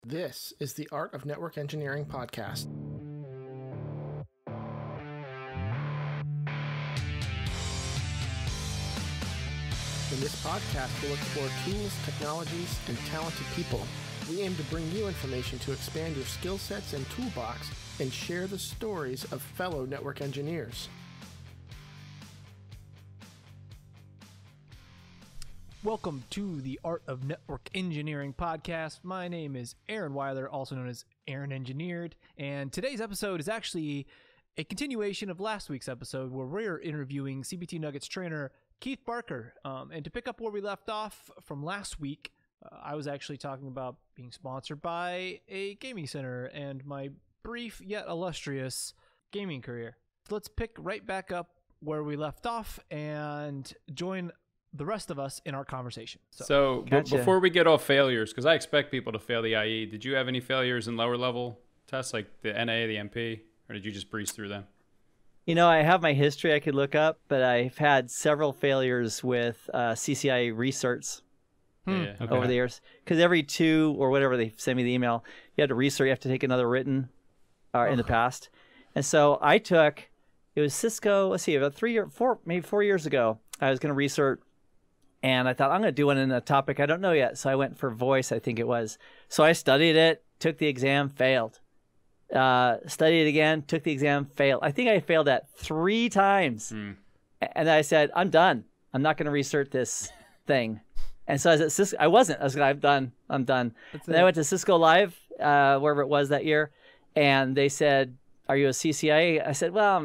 This is the Art of Network Engineering podcast. In this podcast, we'll explore tools, technologies, and talented people. We aim to bring you information to expand your skill sets and toolbox and share the stories of fellow network engineers. Welcome to the Art of Network Engineering podcast. My name is Aaron Weiler, also known as Aaron Engineered, and today's episode is actually a continuation of last week's episode where we're interviewing CBT Nuggets trainer Keith Barker. And to pick up where we left off from last week, I was actually talking about being sponsored by a gaming center and my brief yet illustrious gaming career. So let's pick right back up where we left off and join the rest of us in our conversation. So Gotcha. Before we get off failures, because I expect people to fail the IE, did you have any failures in lower level tests like the NA, the MP, or did you just breeze through them? You know, I have my history I could look up, but I've had several failures with CCIE recerts over the years. Because every 2 or whatever they send me the email, you have to recert, you have to take another written in the past. And so I took, it was Cisco, let's see, about 4 years ago, I was going to recert. And I thought, I'm going to do one in a topic I don't know yet. So I went for voice, I think it was. So I studied it, took the exam, failed. Studied it again, took the exam, failed. I think I failed that 3 times. And I said, I'm done. I'm not going to recert this thing. And so I was at Cisco. I was done. I'm done. Then I went to Cisco Live, wherever it was that year. And they said, are you a CCIE? I said, well,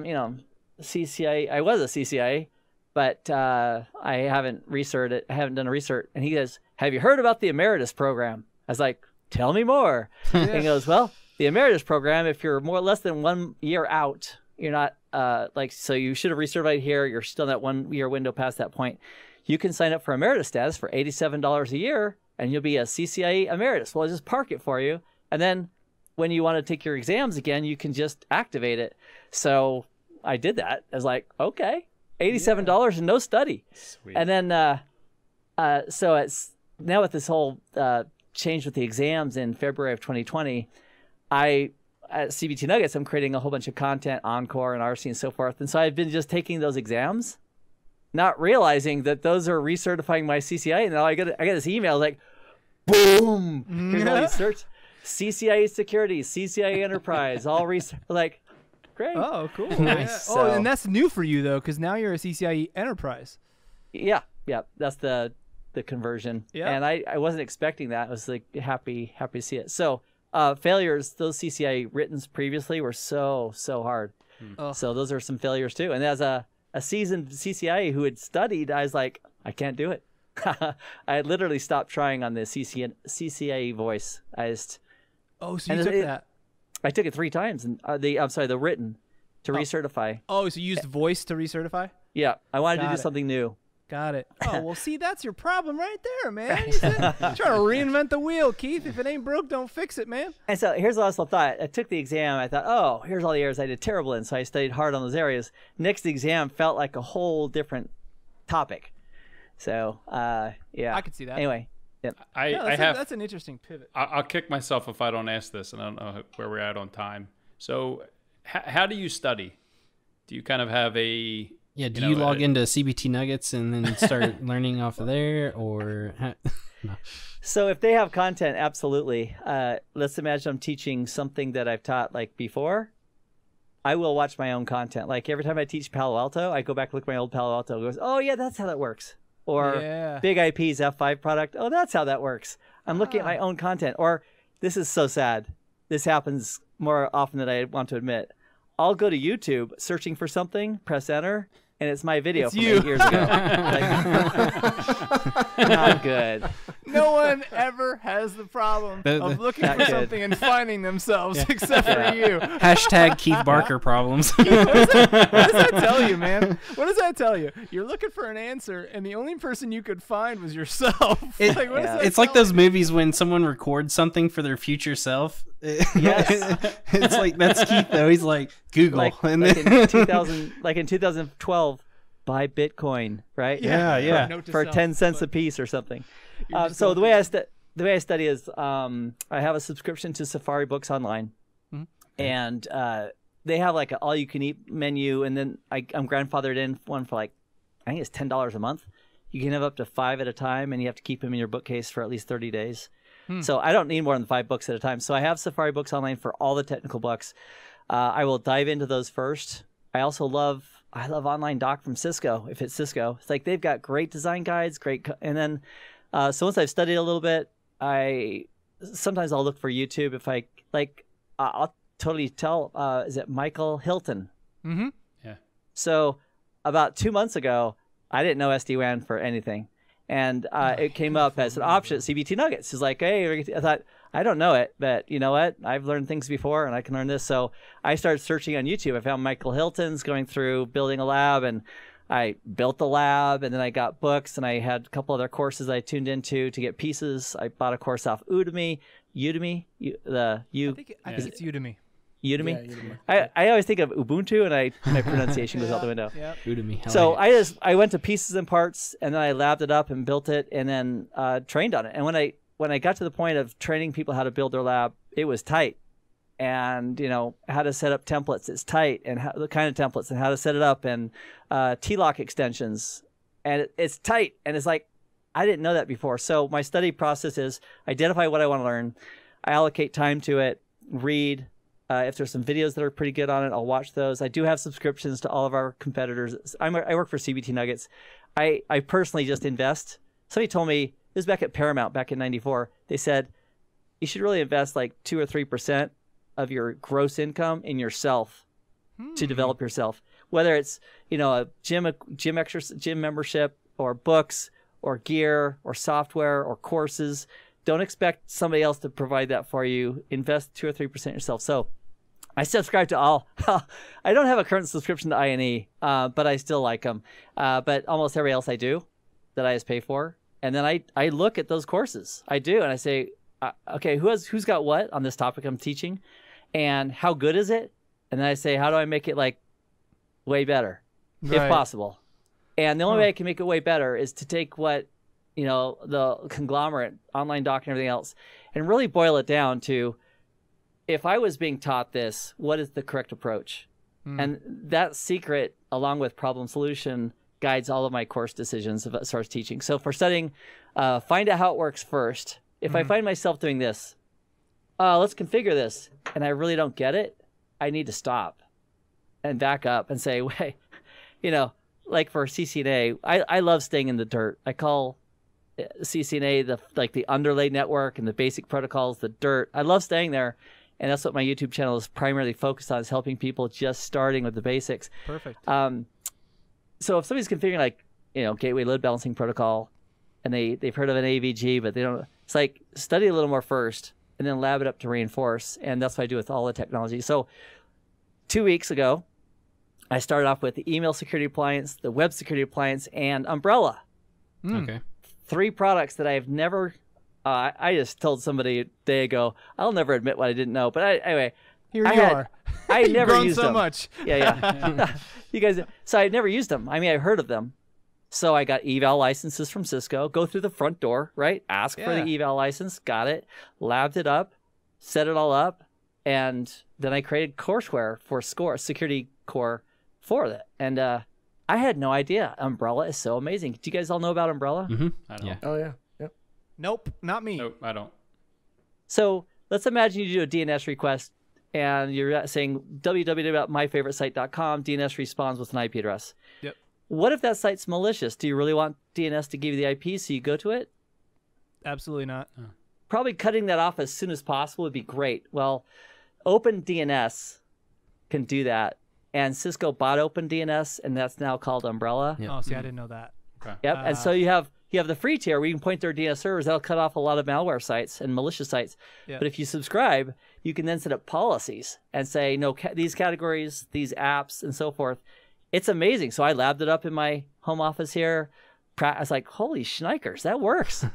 CCIE. I was a CCIE. But I haven't recerted it. I haven't done a recert. And he goes, have you heard about the Emeritus program? I was like, tell me more. And he goes, well, the Emeritus program, if you're less than 1 year out, you're not so you should have recertified here. You're still in that 1 year window past that point. You can sign up for Emeritus status for $87 a year, and you'll be a CCIE Emeritus. Well, I'll just park it for you. And then when you want to take your exams again, you can just activate it. So I did that. I was like, okay. $87 and no study. Sweet. And then, so it's now with this whole change with the exams in February of 2020, at CBT Nuggets, I'm creating a whole bunch of content, Encore and RC and so forth. And so I've been just taking those exams, not realizing that those are recertifying my CCIE. And now I get this email like, boom, here's all these certs. CCIE Security, CCIE Enterprise, all like, great. Oh, cool. Nice. Yeah. So, and that's new for you, though, because now you're a CCIE Enterprise. Yeah. That's the conversion. Yeah. And I wasn't expecting that. I was like happy to see it. So failures, those CCIE writtens previously were so hard. So those are some failures too. And as a seasoned CCIE who had studied, I was like, I can't do it. I had literally stopped trying on the CCIE voice. So you took that. I took it 3 times, and the written to recertify. Oh, so you used voice to recertify? Yeah, I wanted to do something new. Got it. Oh, well, see, that's your problem right there, man. You're trying to reinvent the wheel, Keith. If it ain't broke, don't fix it, man. And so here's what I also thought. I took the exam. I thought, oh, here's all the areas I did terrible in, so I studied hard on those areas. Next exam felt like a whole different topic. So, yeah. I could see that. Anyway. Yep. That's an interesting pivot. I'll kick myself if I don't ask this, and I don't know where we're at on time. So how do you study? Do you kind of have a... Yeah, do you log into CBT Nuggets and then start learning off of there, or... No. So if they have content, absolutely. Let's imagine I'm teaching something that I've taught like before. I will watch my own content. Like every time I teach Palo Alto, I go back and look at my old Palo Alto and goes, oh yeah, that's how that works. Or Big IP's F5 product. Oh, that's how that works. I'm looking at my own content. Or this is so sad. This happens more often than I want to admit. I'll go to YouTube searching for something, press enter, and it's my video from 8 years ago. Not good. No one ever has the problem of looking for something and finding themselves except for you. Hashtag Keith Barker problems. What does that tell you, man? What does that tell you? You're looking for an answer, and the only person you could find was yourself. It's like those movies when someone records something for their future self. Yes. It's like, that's Keith, though. He's like, Google. In 2012, buy Bitcoin, right? Yeah. For 10 cents a piece or something. So the way the way I study is I have a subscription to Safari Books Online, and they have like an all-you-can-eat menu, and then I'm grandfathered in one for like, I think it's $10 a month. You can have up to 5 at a time, and you have to keep them in your bookcase for at least 30 days. So I don't need more than 5 books at a time. So I have Safari Books Online for all the technical books. I will dive into those first. I also love Online Doc from Cisco. If it's Cisco, it's like they've got great design guides, and then so once I've studied a little bit, sometimes I'll look for YouTube if I like. I'll totally tell. Is it Michael Hilton? Mm-hmm. Yeah. So about 2 months ago, I didn't know SD-WAN for anything. And it came up as an option at CBT Nuggets. It's like, hey, I thought, I don't know it, but you know what? I've learned things before and I can learn this. So I started searching on YouTube. I found Michael Hilton's going through building a lab, and I built the lab, and then I got books, and I had a couple other courses I tuned into to get pieces. I bought a course off Udemy. I think it's Udemy. Udemy. Yeah, Udemy. I always think of Ubuntu, and my pronunciation goes out the window. Yeah. Udemy. So I went to pieces and parts, and then I labbed it up and built it, and then trained on it. And when I got to the point of training people how to build their lab, it was tight. And how to set up templates, it's tight, and the kind of templates and how to set it up, and T-lock extensions, and it's tight. And it's like, I didn't know that before. So my study process is identify what I want to learn, I allocate time to it, read. If there's some videos that are pretty good on it, I'll watch those. I do have subscriptions to all of our competitors. I work for CBT Nuggets. I personally just invest. Somebody told me, this was back at Paramount back in '94, they said, you should really invest like 2 or 3% of your gross income in yourself to develop yourself. Whether it's, a gym membership, or books, or gear, or software, or courses. Don't expect somebody else to provide that for you. Invest 2 or 3% yourself. So I subscribe to all. I don't have a current subscription to INE, but I still like them. But almost everybody else I do that I just pay for. And then I look at those courses. I do. And I say, okay, who's got what on this topic I'm teaching? And how good is it? And then I say, how do I make it like way better, if possible? And the only way I can make it way better is to take what, the conglomerate, Online Doc and everything else, and really boil it down to, if I was being taught this, what is the correct approach? And that secret, along with problem solution, guides all of my course decisions as far as teaching. So for studying, find out how it works first. If I find myself doing this, let's configure this, and I really don't get it, I need to stop and back up and say, wait, like for CCNA, I love staying in the dirt. I call CCNA the underlay network and the basic protocols, the dirt. I love staying there. And that's what my YouTube channel is primarily focused on, is helping people just starting with the basics. Perfect. So if somebody's configuring gateway load balancing protocol, and they've heard of an AVG, but they don't, it's like, study a little more first and then lab it up to reinforce. And that's what I do with all the technology. So 2 weeks ago, I started off with the email security appliance, the web security appliance, and Umbrella. Okay. 3 products that I've never, I just told somebody a day ago, I'll never admit what I didn't know. But anyway, Here you are. I You've never grown used so them. much. Yeah. You guys, so I never used them. I mean, I've heard of them. So I got eval licenses from Cisco, go through the front door, right? Ask for the eval license, got it, labbed it up, set it all up, and then I created courseware for Security Core for that. And I had no idea. Umbrella is so amazing. Do you guys all know about Umbrella? Mm-hmm. I don't. Yeah. Oh, yeah. Yep. Nope, not me. Nope, I don't. So let's imagine you do a DNS request, and you're saying www.myfavoritesite.com, DNS responds with an IP address. Yep. What if that site's malicious? Do you really want DNS to give you the IP so you go to it? Absolutely not. Probably cutting that off as soon as possible would be great. Well, OpenDNS can do that. And Cisco bought OpenDNS, and that's now called Umbrella. Yep. Oh, see, I didn't know that. Okay. Yep. And so you have the free tier where you can point to their DNS servers. That'll cut off a lot of malware sites and malicious sites. Yep. But if you subscribe, you can then set up policies and say, no, these categories, these apps, and so forth. It's amazing. So I labbed it up in my home office here. I was like, holy shnikers, that works.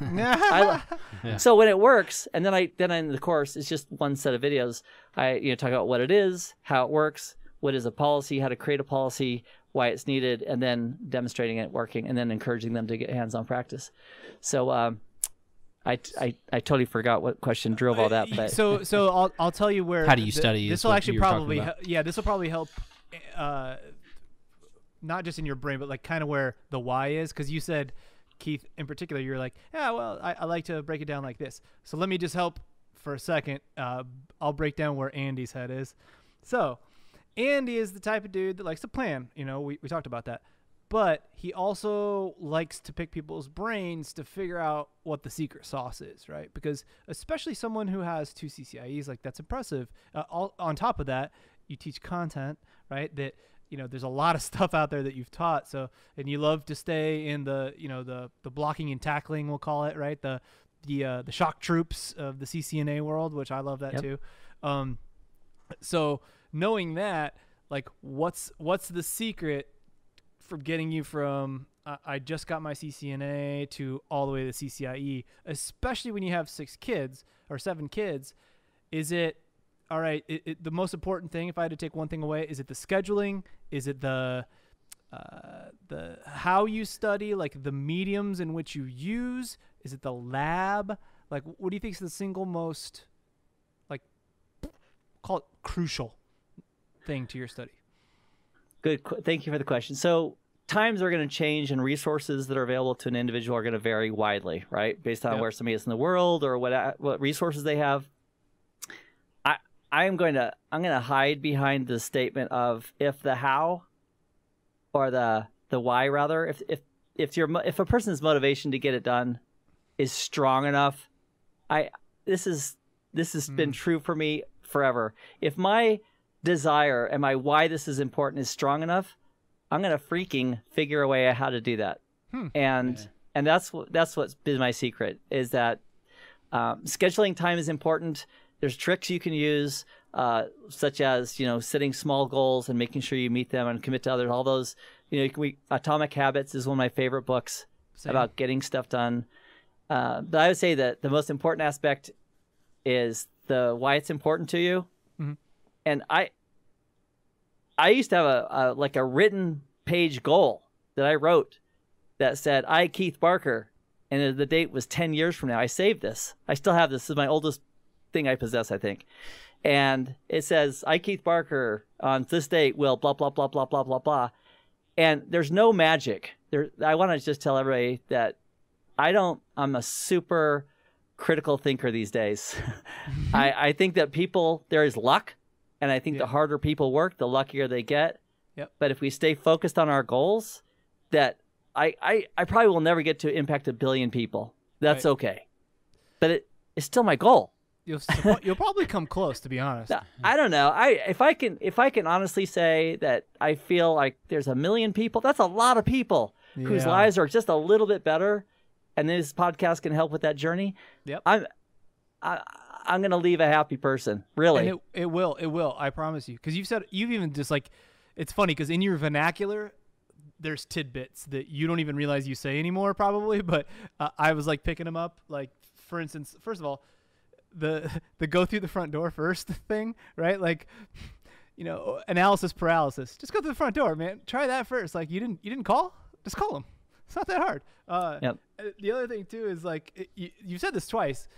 So when it works, and then in the course, it's just one set of videos. I talk about what it is, how it works, what is a policy, how to create a policy, why it's needed, and then demonstrating it working, and then encouraging them to get hands-on practice. So I totally forgot what question drove all that. But so I'll tell you where. How do you study? This will actually probably this will probably help. Not just in your brain, but like kind of where the why is, because you said, Keith, in particular, you're like, yeah, well, I like to break it down like this. So let me just help for a second. I'll break down where Andy's head is. So Andy is the type of dude that likes to plan. You know, we talked about that. But he also likes to pick people's brains to figure out what the secret sauce is, right? Because especially someone who has 2 CCIEs, like that's impressive. On top of that, you teach content, right? That, you know, there's a lot of stuff out there that you've taught. So, and you love to stay in the, you know, the blocking and tackling, we'll call it, right? The shock troops of the CCNA world, which I love that too. So knowing that, like, what's the secret from getting you from I just got my CCNA to all the way to CCIE, especially when you have 6 kids or 7 kids? Is it all right? The most important thing, if I had to take one thing away, is it the scheduling? Is it the how you study, like the mediums in which you use? Is it the lab? Like, what do you think is the single most, like, call it crucial thing to your study? Good. Thank you for the question. So times are going to change, and resources that are available to an individual are going to vary widely, right? Based on where somebody is in the world or what resources they have. I'm going to hide behind the statement of if the how, or the why rather. If a person's motivation to get it done is strong enough, this has been true for me forever. If my desire and my why this is important is strong enough, I'm gonna freaking figure a way how to do that. And that's what's been my secret, is that scheduling time is important. There's tricks you can use, such as, you know, setting small goals and making sure you meet them and commit to others. All those, you know, Atomic Habits is one of my favorite books about getting stuff done. But I would say that the most important aspect is the why it's important to you. And I used to have a written page goal that I wrote that said, I, Keith Barker, and the date was 10 years from now. I saved this. I still have this. This is my oldest thing I possess, I think. And it says, I, Keith Barker, on this date will blah, blah, blah, blah, blah, blah, blah. And there's no magic. I want to just tell everybody that I'm a super critical thinker these days. I think that there is luck. And I think the harder people work, the luckier they get. But if we stay focused on our goals, that I probably will never get to impact 1 billion people. That's okay. But it's still my goal. You'll probably come close, to be honest. I don't know. If I can honestly say that I feel like there's 1 million people, that's a lot of people whose lives are just a little bit better, and this podcast can help with that journey. I'm going to leave a happy person, really. And it will, I promise you. Because you've even just, like, it's funny because in your vernacular, there's tidbits that you don't even realize you say anymore, probably. But I was, like, picking them up. Like, for instance, first of all, the go through the front door first thing, right? Like, you know, analysis paralysis. Just go through the front door, man. Try that first. Like, you didn't call? Just call them. It's not that hard. The other thing, too, is, like, you've said this twice.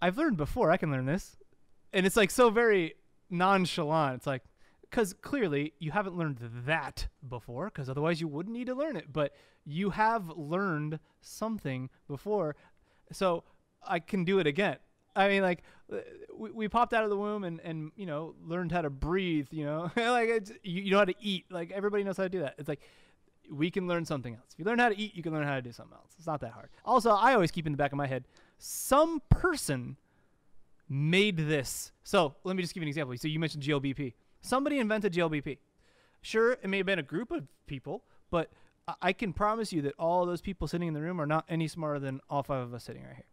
I've learned before. I can learn this. And it's like so very nonchalant. It's like, because clearly you haven't learned that before, because otherwise you wouldn't need to learn it. But you have learned something before, so I can do it again. I mean, like, we popped out of the womb and you know, learned how to breathe, you know, like you know how to eat. Like, everybody knows how to do that. It's like, we can learn something else. If you learn how to eat, you can learn how to do something else. It's not that hard. Also, I always keep in the back of my head, some person made this. So let me just give you an example. So you mentioned GLBP. Somebody invented GLBP. Sure, it may have been a group of people, but I can promise you that all those people sitting in the room are not any smarter than all 5 of us sitting right here,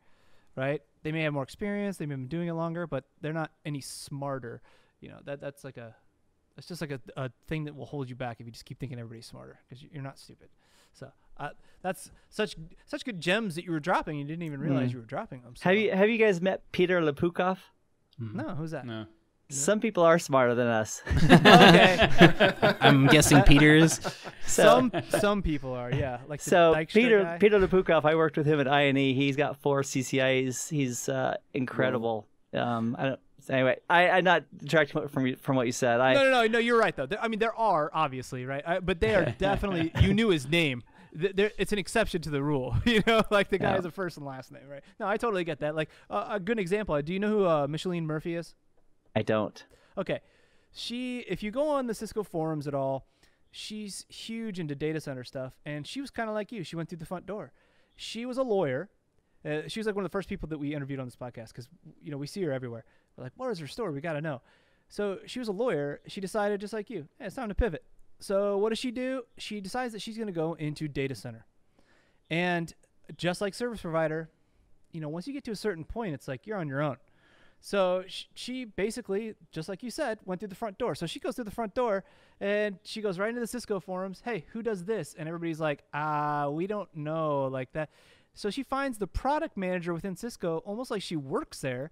right? They may have more experience. They may have been doing it longer, but they're not any smarter. You know, that's just like a thing that will hold you back if you just keep thinking everybody's smarter, because you're not stupid. So that's such good gems that you were dropping. You didn't even realize you were dropping them. So. Have you guys met Peter Lepukov? No, who's that? No. Some people are smarter than us. Okay. I'm guessing Peter is. Some people are, yeah. Like the So Dykstra guy. Peter Lupukov, I worked with him at INE. He's got 4 CCIs. He's incredible. Anyway, I'm not detracting from what you said. No. You're right though. There are obviously right, but they are definitely. You knew his name. It's an exception to the rule, like the guy has a first and last name, right? No, I totally get that. Like a good example. Do you know who Micheline Murphy is? I don't. Okay, if you go on the Cisco forums at all, she's huge into data center stuff, and she was kind of like you. She went through the front door. She was a lawyer. She was like one of the first people that we interviewed on this podcast because we see her everywhere. We're like, what is her story? We got to know. So she was a lawyer. She decided just like you, hey, it's time to pivot. So what does she do? She decides that she's going to go into data center. And just like service provider, once you get to a certain point, it's like you're on your own. So she basically, just like you said, went through the front door. So she goes through the front door and she goes right into the Cisco forums. Hey, who does this? And everybody's like, we don't know like that. So she finds the product manager within Cisco, almost like she works there.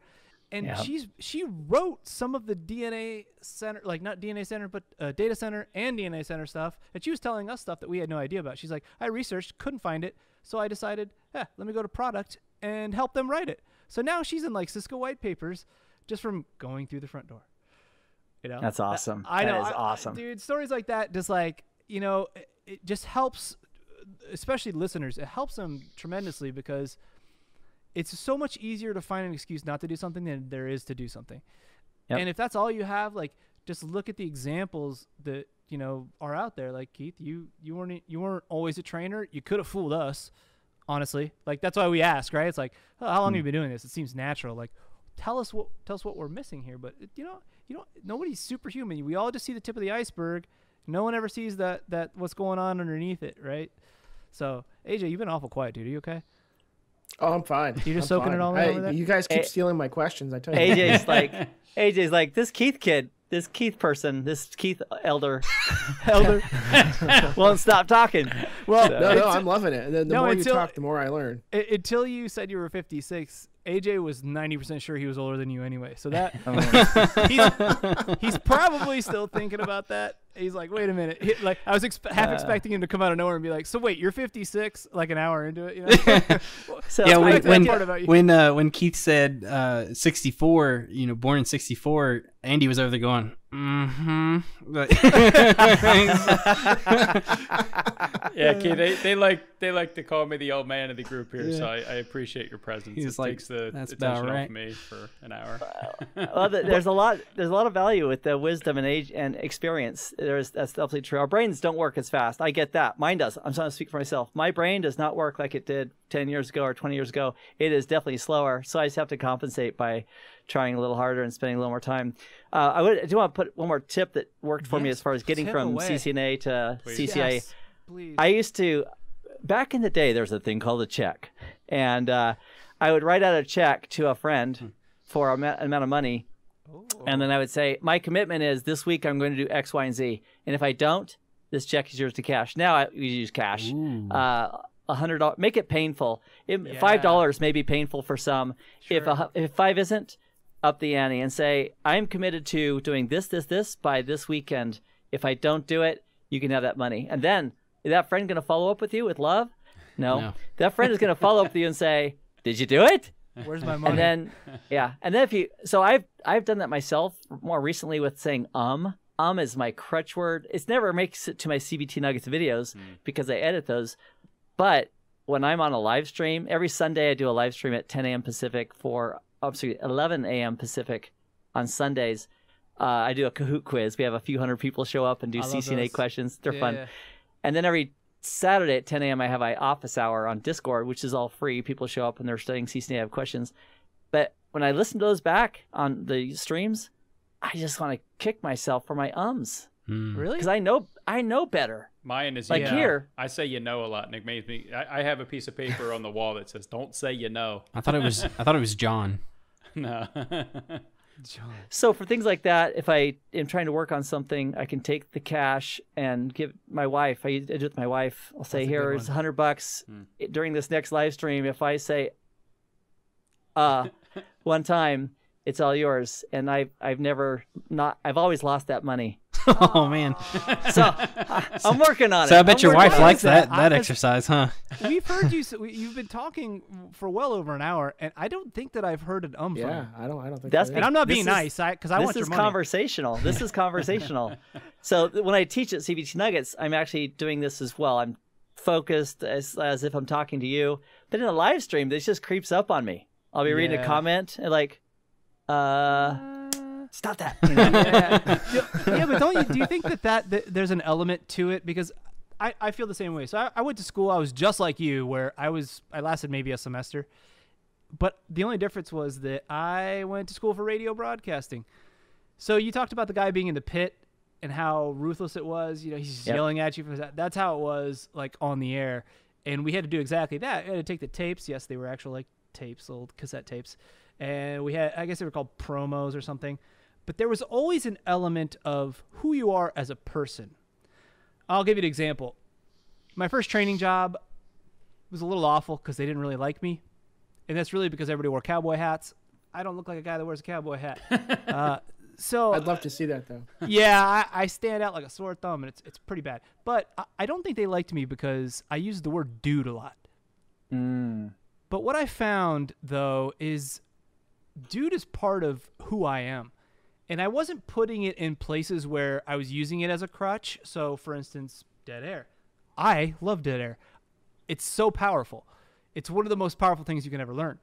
And she wrote some of the DNA center, like not DNA center, but data center and DNA center stuff. And she was telling us stuff that we had no idea about. She's like, I researched, couldn't find it. So I decided, let me go to product and help them write it. So now she's in like Cisco white papers just from going through the front door. That's awesome. I know. That is awesome. Dude, stories like that just like, it just helps, especially listeners. It helps them tremendously because it's so much easier to find an excuse not to do something than there is to do something. Yep. And if that's all you have, like just look at the examples that, are out there. Like Keith, you weren't always a trainer. You could have fooled us. Honestly, like that's why we ask, right? It's like, how long have you been doing this? It seems natural. Like, tell us what we're missing here. But nobody's superhuman. We all just see the tip of the iceberg. No one ever sees that what's going on underneath it, right? So, AJ, you've been awful quiet, dude. Are you okay? Oh, I'm fine. You're just soaking it all in over there? You guys keep stealing my questions. I tell you. AJ's like this Keith kid. This Keith person, this Keith elder won't stop talking. Well, no, I'm loving it. And the more you talk, the more I learn. Until you said you were 56, AJ was 90% sure he was older than you anyway. So that he's probably still thinking about that. He's like, wait a minute. Like I was half expecting him to come out of nowhere and be like, so wait, you're 56, like an hour into it. So yeah, when Keith said 64, born in 64, Andy was over there going, mm-hmm. Yeah, Keith, they like to call me the old man of the group here, so I appreciate your presence. It takes the attention off me for an hour. Well, there's a lot of value with the wisdom and age and experience. That's absolutely true. Our brains don't work as fast. I get that. Mine does. I'm trying to speak for myself. My brain does not work like it did 10 years ago or 20 years ago. It is definitely slower. So I just have to compensate by trying a little harder and spending a little more time. I do want to put one more tip that worked for me as far as getting from CCNA to CCIA. Yes, please. I used to, back in the day, there was a thing called a check. And I would write out a check to a friend for an amount of money. And then I would say, my commitment is this week I'm going to do X, Y, and Z. And if I don't, this check is yours to cash. Now we use cash. $100, make it painful. $5 may be painful for some. Sure. If 5 isn't, up the ante and say, I'm committed to doing this by this weekend. If I don't do it, you can have that money. And then is that friend going to follow up with you with love? No. That friend is going to follow up with you and say, did you do it? Where's my money? And then so I've done that myself more recently with saying is my crutch word. It never makes it to my CBT Nuggets videos because I edit those. But when I'm on a live stream, every Sunday I do a live stream at 10 a.m. Pacific for 11 a.m. Pacific on Sundays. I do a Kahoot quiz. We have a few hundred people show up and do CCNA questions. They're fun. Yeah. And then every Saturday at 10 a.m. I have my office hour on Discord, which is all free. People show up and they're studying CCNA, have questions. But when I listen to those back on the streams, I just want to kick myself for my ums. Really? Because I know better. Mine is like here. I say a lot, and it makes me. I have a piece of paper on the wall that says "Don't say you know." I thought it was John. No. John. So for things like that, if I am trying to work on something, I can take the cash and give my wife. I do it with my wife. I'll say, here's $100 during this next live stream. If I say one time, it's all yours. And I've always lost that money. Oh man. So I'm working on it. So I bet your wife likes that that exercise, huh? We've heard you. You've been talking for well over an hour, and I don't think that I've heard an from you. I don't think That's so. And I'm not being nice, because I want your money. This is conversational. This is conversational. So when I teach at CBT Nuggets, I'm actually doing this as well. I'm focused as if I'm talking to you. But in a live stream, this just creeps up on me. I'll be reading a comment and like, stop that. You know? But do you think that there's an element to it? Because I feel the same way. So I went to school. I was just like you, where I lasted maybe a semester. But the only difference was that I went to school for radio broadcasting. So you talked about the guy being in the pit and how ruthless it was. You know, he's yelling at you for that. That's how it was, like, on the air. And we had to do exactly that. We had to take the tapes. Yes, they were actual, like, tapes, old cassette tapes. And we had, I guess they were called promos or something. But there was always an element of who you are as a person. I'll give you an example. My first training job was a little awful because they didn't really like me. And that's really because everybody wore cowboy hats. I don't look like a guy that wears a cowboy hat. So I'd love to see that, though. Yeah, I stand out like a sore thumb, and it's pretty bad. But I don't think they liked me because I used the word dude a lot. But what I found, though, is dude is part of who I am. And I wasn't putting it in places where I was using it as a crutch. So, for instance, dead air. I love dead air. It's so powerful. It's one of the most powerful things you can ever learn.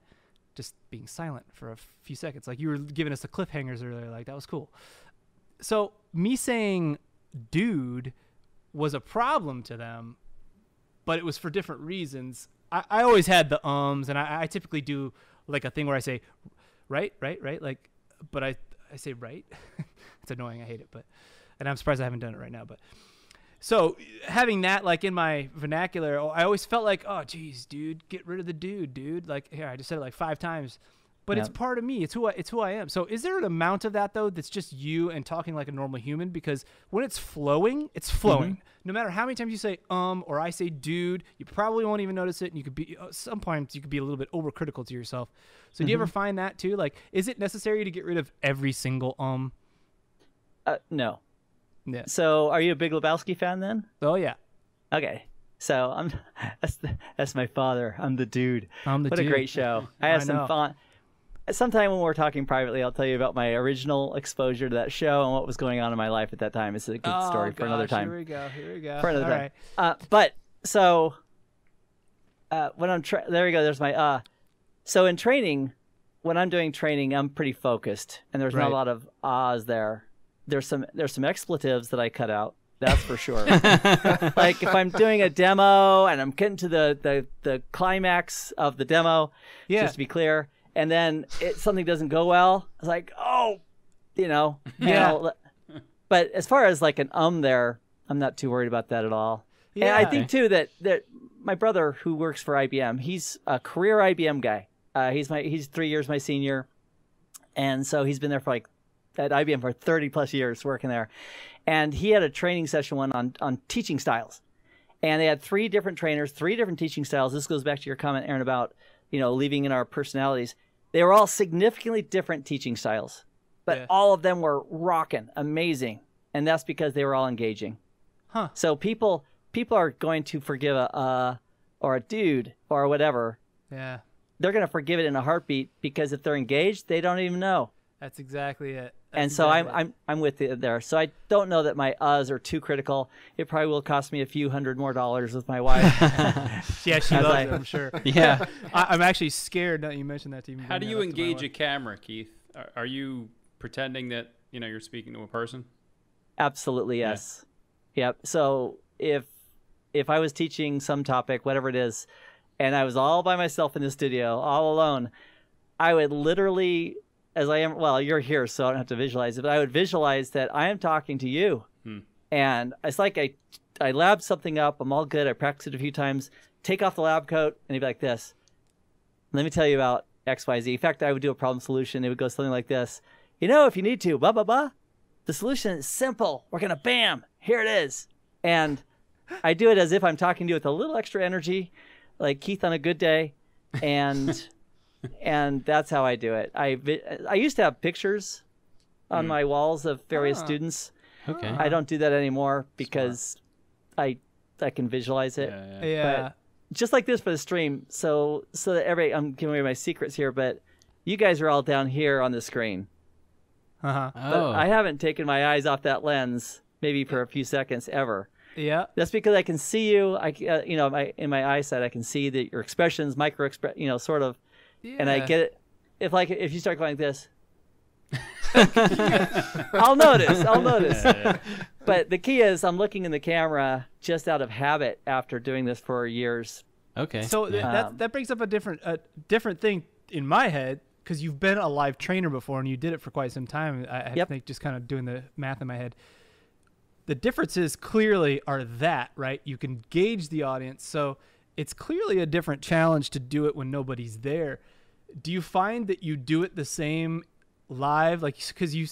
Just being silent for a few seconds. Like you were giving us the cliffhangers earlier. Like, that was cool. So me saying dude was a problem to them, but it was for different reasons. I always had the ums, and I typically do like a thing where I say right. Like, but I say right. It's annoying. I hate it, and I'm surprised I haven't done it right now. But so having that like in my vernacular, I always felt like, oh, geez, dude, get rid of the dude. Like, here, I just said it like 5 times, but it's part of me. It's who I am. So is there an amount of that though that's just you and talking like a normal human? Because when it's flowing, it's flowing. No matter how many times you say or I say dude, you probably won't even notice it, and you could be sometimes you could be a little bit overcritical to yourself. So do you ever find that too? Like, is it necessary to get rid of every single No. Yeah. So are you a Big Lebowski fan then? Oh yeah. Okay. So that's my father. I'm the dude. I'm the dude. What a great show. I have some fun. Sometime when we're talking privately, I'll tell you about my original exposure to that show and what was going on in my life at that time. It's a good story for another time. Here we go. For another time. But so when I'm there we go. There's my So in training, when I'm doing training, I'm pretty focused, and there's not a lot of ahs there. There's some expletives that I cut out. That's for sure. Like if I'm doing a demo and I'm getting to the climax of the demo, just to be clear, and then something doesn't go well, it's like, But as far as like an there, I'm not too worried about that at all. Yeah. And I think too that my brother who works for IBM, he's a career IBM guy. He's 3 years my senior, and so he's been there for at IBM for 30 plus years working there. And he had a training session on teaching styles. And they had 3 different trainers, 3 different teaching styles. This goes back to your comment, Aaron, about, leaving in our personalities. They were all significantly different teaching styles, but all of them were rocking, amazing. And that's because they were all engaging. Huh. So people are going to forgive or a dude or whatever. Yeah. They're going to forgive it in a heartbeat because if they're engaged, they don't even know. That's exactly it. I'm with you there. So I don't know that my are too critical. It probably will cost me a few $100 more with my wife. Yeah, she loves it, I'm sure. Yeah. I'm actually scared that you mentioned that to me. How do you engage a camera, Keith? Are you pretending that you're speaking to a person? Absolutely, yes. Yeah. Yep. So if I was teaching some topic, whatever it is, and I was all by myself in the studio, all alone, I would literally, as I am, well, you're here, so I don't have to visualize it, but I would visualize that I am talking to you. And it's like I lab something up. I'm all good. I practiced it a few times. Take off the lab coat, and it'd be like this. Let me tell you about X, Y, Z. In fact, I would do a problem solution. It would go something like this. If you need to, blah, blah, blah. The solution is simple. We're going to bam. Here it is. And I do it as if I'm talking to you with a little extra energy, like Keith on a good day. And And that's how I do it. I used to have pictures on my walls of various students. Okay. I don't do that anymore because I can visualize it. Yeah. But just like this for the stream, so that I'm giving away my secrets here, but you guys are all down here on the screen. Uh-huh. But I haven't taken my eyes off that lens maybe for a few seconds ever. Yeah. That's because I can see you. In my eyesight, I can see that your expressions, sort of, and I get it. If you start going like this, I'll notice. Yeah. But the key is I'm looking in the camera just out of habit after doing this for years. Okay. So that brings up a different thing in my head, because you've been a live trainer before and you did it for quite some time. I think just kind of doing the math in my head. The differences clearly are that, right? You can gauge the audience. So it's clearly a different challenge to do it when nobody's there. Do you find that you do it the same live? Like, because you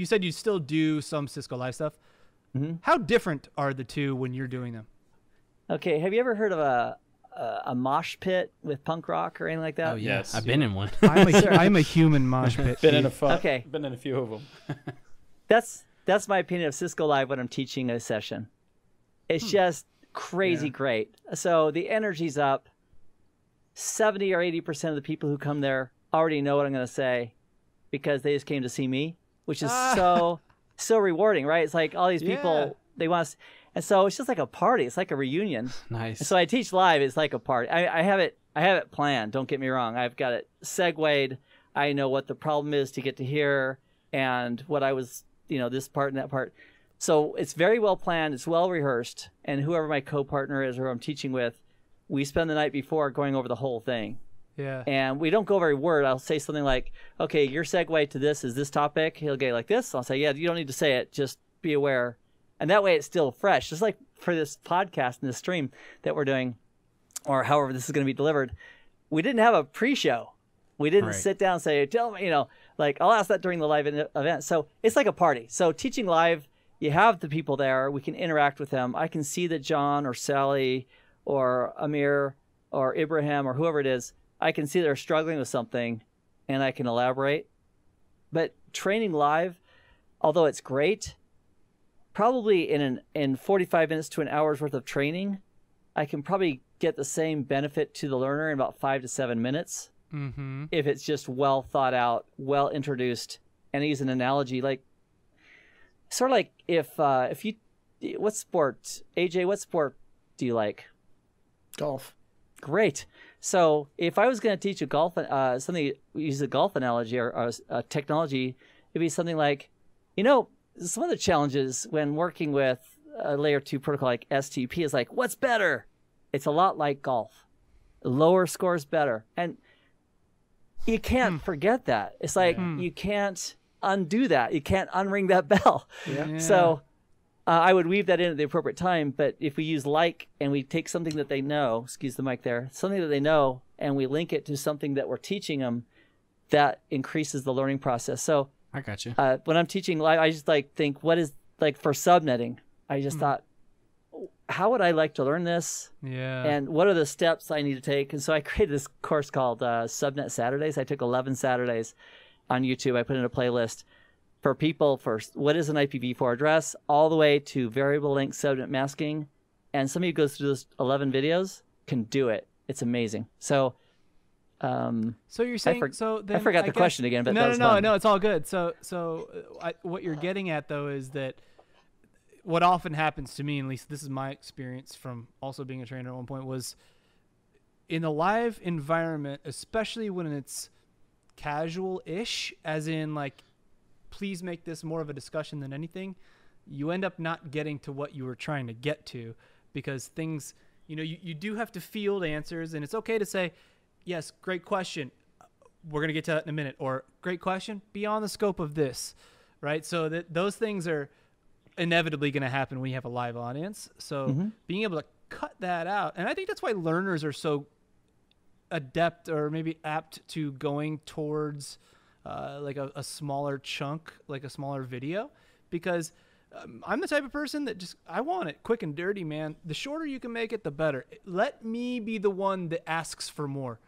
said you still do some Cisco Live stuff. Mm-hmm. How different are the two when you're doing them? Okay. Have you ever heard of a mosh pit with punk rock or anything like that? Oh, yes. I've been in one. I'm a human mosh pit. Been in a few. Okay. Been in a few of them. That's my opinion of Cisco Live when I'm teaching a session. It's just crazy great. So the energy's up. 70 or 80% of the people who come there already know what I'm going to say because they just came to see me, which is so rewarding, right? It's like all these people, they want us. And so it's just like a party. It's like a reunion. Nice. And so I teach live. It's like a party. I have it planned. Don't get me wrong. I've got it segued. I know what the problem is to get to here and what I was, this part and that part. So it's very well planned. It's well rehearsed. And whoever my co-partner is or who I'm teaching with, we spend the night before going over the whole thing. Yeah. And we don't go over every word. I'll say something like, okay, your segue to this is this topic. He'll get like this. I'll say, yeah, you don't need to say it. Just be aware. And that way it's still fresh. Just like for this podcast and this stream that we're doing, or however this is going to be delivered, we didn't have a pre-show. We didn't sit down and say, tell me, I'll ask that during the live event. So it's like a party. So teaching live, you have the people there. We can interact with them. I can see that John or Sally or Amir or Ibrahim or whoever it is, I can see they're struggling with something and I can elaborate. But training live, although it's great, probably in 45 minutes to an hour's worth of training, I can probably get the same benefit to the learner in about 5 to 7 minutes. Mm-hmm. If it's just well thought out, well introduced. And I use an analogy like, sort of like if you, what sport do you like? Golf. Great. So if I was going to teach a golf, use a golf analogy or a technology, it'd be something like, some of the challenges when working with a layer 2 protocol like STP is like, what's better? It's a lot like golf. Lower scores better. And you can't forget that. It's like you can't undo that. You can't unring that bell. Yeah. So I would weave that in at the appropriate time. But if we use and we take something that they know, excuse the mic there, something that they know, and we link it to something that we're teaching them, that increases the learning process. So I got you. When I'm teaching live, I just think, what is for subnetting? I just thought, how would I like to learn this? Yeah. And what are the steps I need to take? And so I created this course called Subnet Saturdays. I took 11 Saturdays on YouTube. I put in a playlist for people for what is an IPv4 address, all the way to variable length subnet masking. And somebody who goes through those 11 videos can do it. It's amazing. So, so you're saying I forgot the question again, but no, it's all good. So what you're getting at though is that what often happens to me, at least this is my experience from also being a trainer at one point, was in the live environment, especially when it's casual-ish, as in like, please make this more of a discussion than anything, you end up not getting to what you were trying to get to, because things, you do have to field answers, and it's okay to say, yes, great question, we're going to get to that in a minute, or great question, beyond the scope of this, right? So that those things are inevitably going to happen when you have a live audience. So being able to cut that out, and I think that's why learners are so adept or maybe apt to going towards like a smaller chunk, like a smaller video, because I'm the type of person that I want it quick and dirty, man. The shorter you can make it, the better. Let me be the one that asks for more.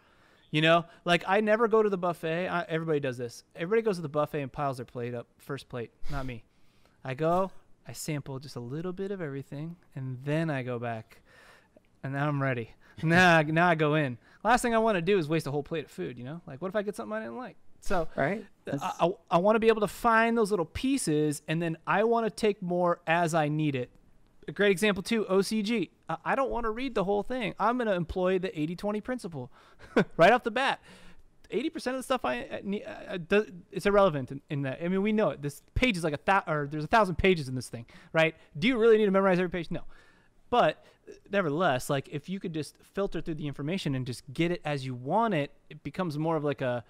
You know, like I never go to the buffet. Everybody does this. Everybody goes to the buffet and piles their plate up, first plate. Not me. I go, I sample just a little bit of everything, and then I go back. And now I'm ready. Now I go in. Last thing I want to do is waste a whole plate of food, you know? Like, what if I get something I didn't like? So right. I want to be able to find those little pieces, and then I want to take more as I need it. A great example, too, OCG. I don't want to read the whole thing. I'm going to employ the 80-20 principle right off the bat. 80% of the stuff it's irrelevant in that. I mean, we know it. This page is like there's 1,000 pages in this thing, right? Do you really need to memorize every page? No. But nevertheless, like if you could just filter through the information and just get it as you want it, it becomes more of like I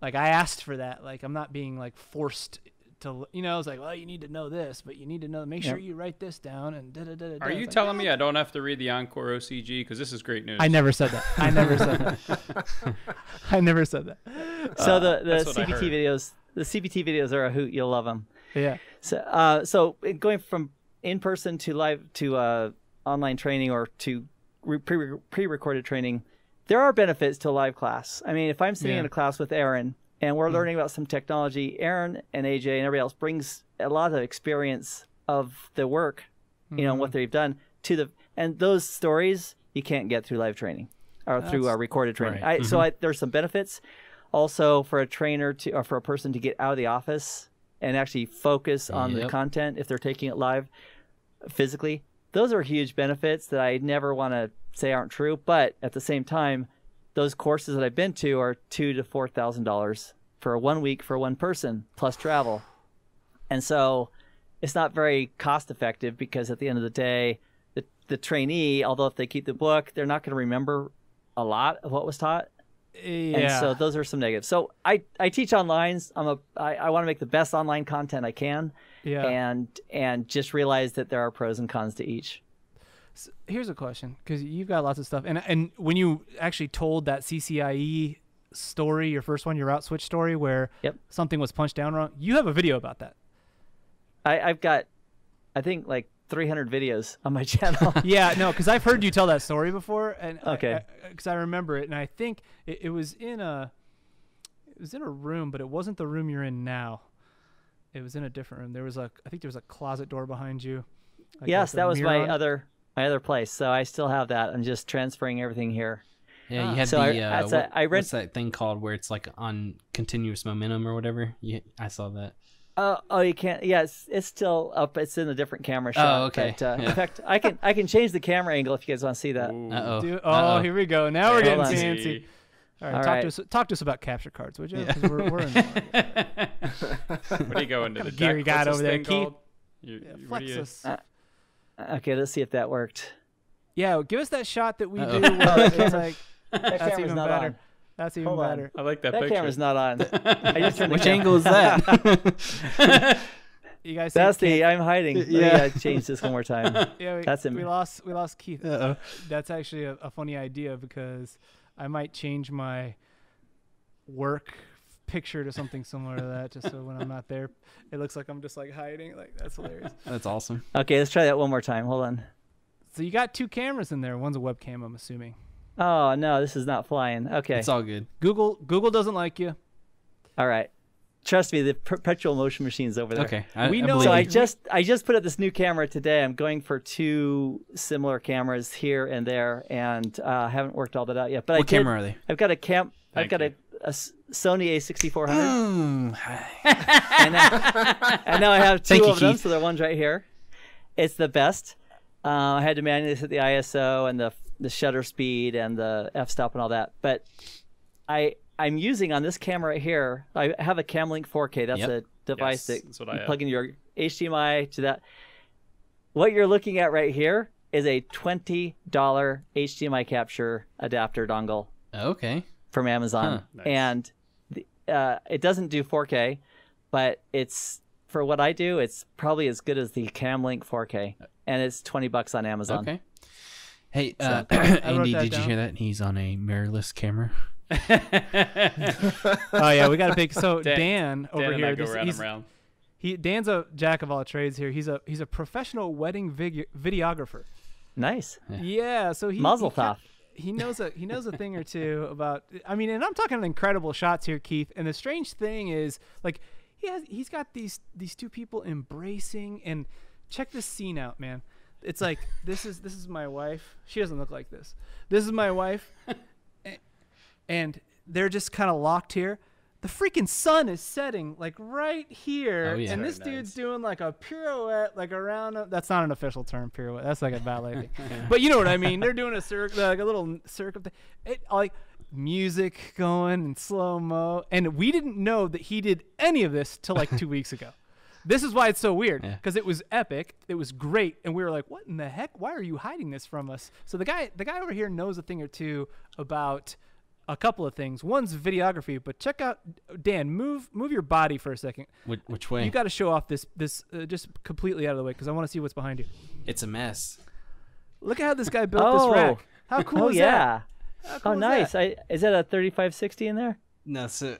asked for that. Like I'm not being like forced to, you know, it's like, well, you need to know this, but you need to make sure you write this down and da-da-da-da. Are you telling me I don't have to read the Encore OCG? Because this is great news. I never said that. I never said that. I never said that. So the CPT videos are a hoot. You'll love them. Yeah. So going from in-person to live to online training or to pre-recorded training, there are benefits to a live class. I mean, if I'm sitting in a class with Aaron and we're learning about some technology, Aaron and AJ and everybody else brings a lot of experience of the work, you know, what they've done and those stories you can't get through live training or through recorded training. Right. So there's some benefits also for a trainer or for a person to get out of the office and actually focus on the content if they're taking it live physically. Those are huge benefits that I never want to say aren't true, but at the same time, those courses that I've been to are $2,000 to $4,000 for 1 week for one person plus travel. And so it's not very cost effective because at the end of the day, the trainee, although if they keep the book, they're not going to remember a lot of what was taught. Yeah. And so those are some negatives. So I teach online. I want to make the best online content I can. Yeah. And just realize that there are pros and cons to each. So here's a question, because you've got lots of stuff. And when you actually told that CCIE story, your first one, your route switch story, where something was punched down wrong, you have a video about that. I've got, I think, like 300 videos on my channel. Yeah, no, because I've heard you tell that story before, and okay, because I remember it, and I think it was in a room, but it wasn't the room you're in now. It was in a different room. I think there was a closet door behind you. Like yes, that was my other place. So I still have that. I'm just transferring everything here. Yeah, you had what's that thing called where it's like on continuous momentum or whatever? I saw that. Oh, you can't. Yeah, it's still up. It's in a different camera shot. Oh, okay. But, in fact, I can change the camera angle if you guys want to see that. Uh-oh. Here we go. Now we're getting fancy. All All right, right. talk to us about capture cards, would you? 'Cause we're in the What are you going to the gear you got over there, Keith? What us. Okay, let's see if that worked. Yeah, give us that shot that we do. Where it's like that's even not better. on. That's even Hold on. better. I like that That picture. camera's not on. I just turned Which angle is that? You guys. That's see I'm hiding. Yeah. Let me change this one more time. Yeah, That's him. we lost Keith. Uh-oh. That's actually a funny idea, because I might change my work picture to something similar to that, just so when I'm not there, it looks like I'm just like hiding. Like, that's hilarious. That's awesome. Okay, let's try that one more time. Hold on. So you got two cameras in there. One's a webcam, I'm assuming. Oh no, this is not flying. Okay. It's all good. Google doesn't like you. All right. Trust me, the perpetual motion machine's over there. Okay. We know- believe So you. I just put up this new camera today. I'm going for two similar cameras here and there, and haven't worked all that out yet. But What camera are they? I've got a Thank a Sony A6400, Mm. and now I have two Thank you, of them. Keith. So the one's right here. It's the best. I had to manually set the ISO and the shutter speed and the f-stop and all that. But I'm using on this camera right here, I have a Camlink 4K. That's a device Yes, that's what I you have. plug in your HDMI to that. What you're looking at right here is a $20 HDMI capture adapter dongle Okay. from Amazon. Huh. Nice. And it doesn't do 4K, but it's, for what I do, it's probably as good as the Camlink 4K. And it's $20 on Amazon. Okay. Hey, wrote Andy, that did you down. hear that? He's on a mirrorless camera. Oh yeah, we got a big. So Dan over Dan and I here, go this- round he's- and round. Dan's a jack of all trades here. He's a professional wedding videographer. Nice. Yeah, so Mazel tov. he knows a thing or two about. I mean, and I'm talking incredible shots here, Keith. And the strange thing is, like, he's got these two people embracing, and check this scene out, man. It's like this is my wife. She doesn't look like this. This is my wife, and they're just kind of locked here. The freaking sun is setting like right here, and this dude's doing like a pirouette, like around. That's not an official term, pirouette. That's like a ballet thing. But you know what I mean. They're doing like a little circle thing. It like music going in slow mo, and we didn't know that he did any of this till like 2 weeks ago. This is why it's so weird, because it was epic. It was great, and we were like, "What in the heck? Why are you hiding this from us?" So the guy over here knows a thing or two about a couple of things. One's videography, but check out Dan. Move your body for a second. Which way? You got to show off this just completely out of the way, because I want to see what's behind you. It's a mess. Look at how this guy built this rack. How cool is that? Oh, nice. Is that a 3560 in there? No, so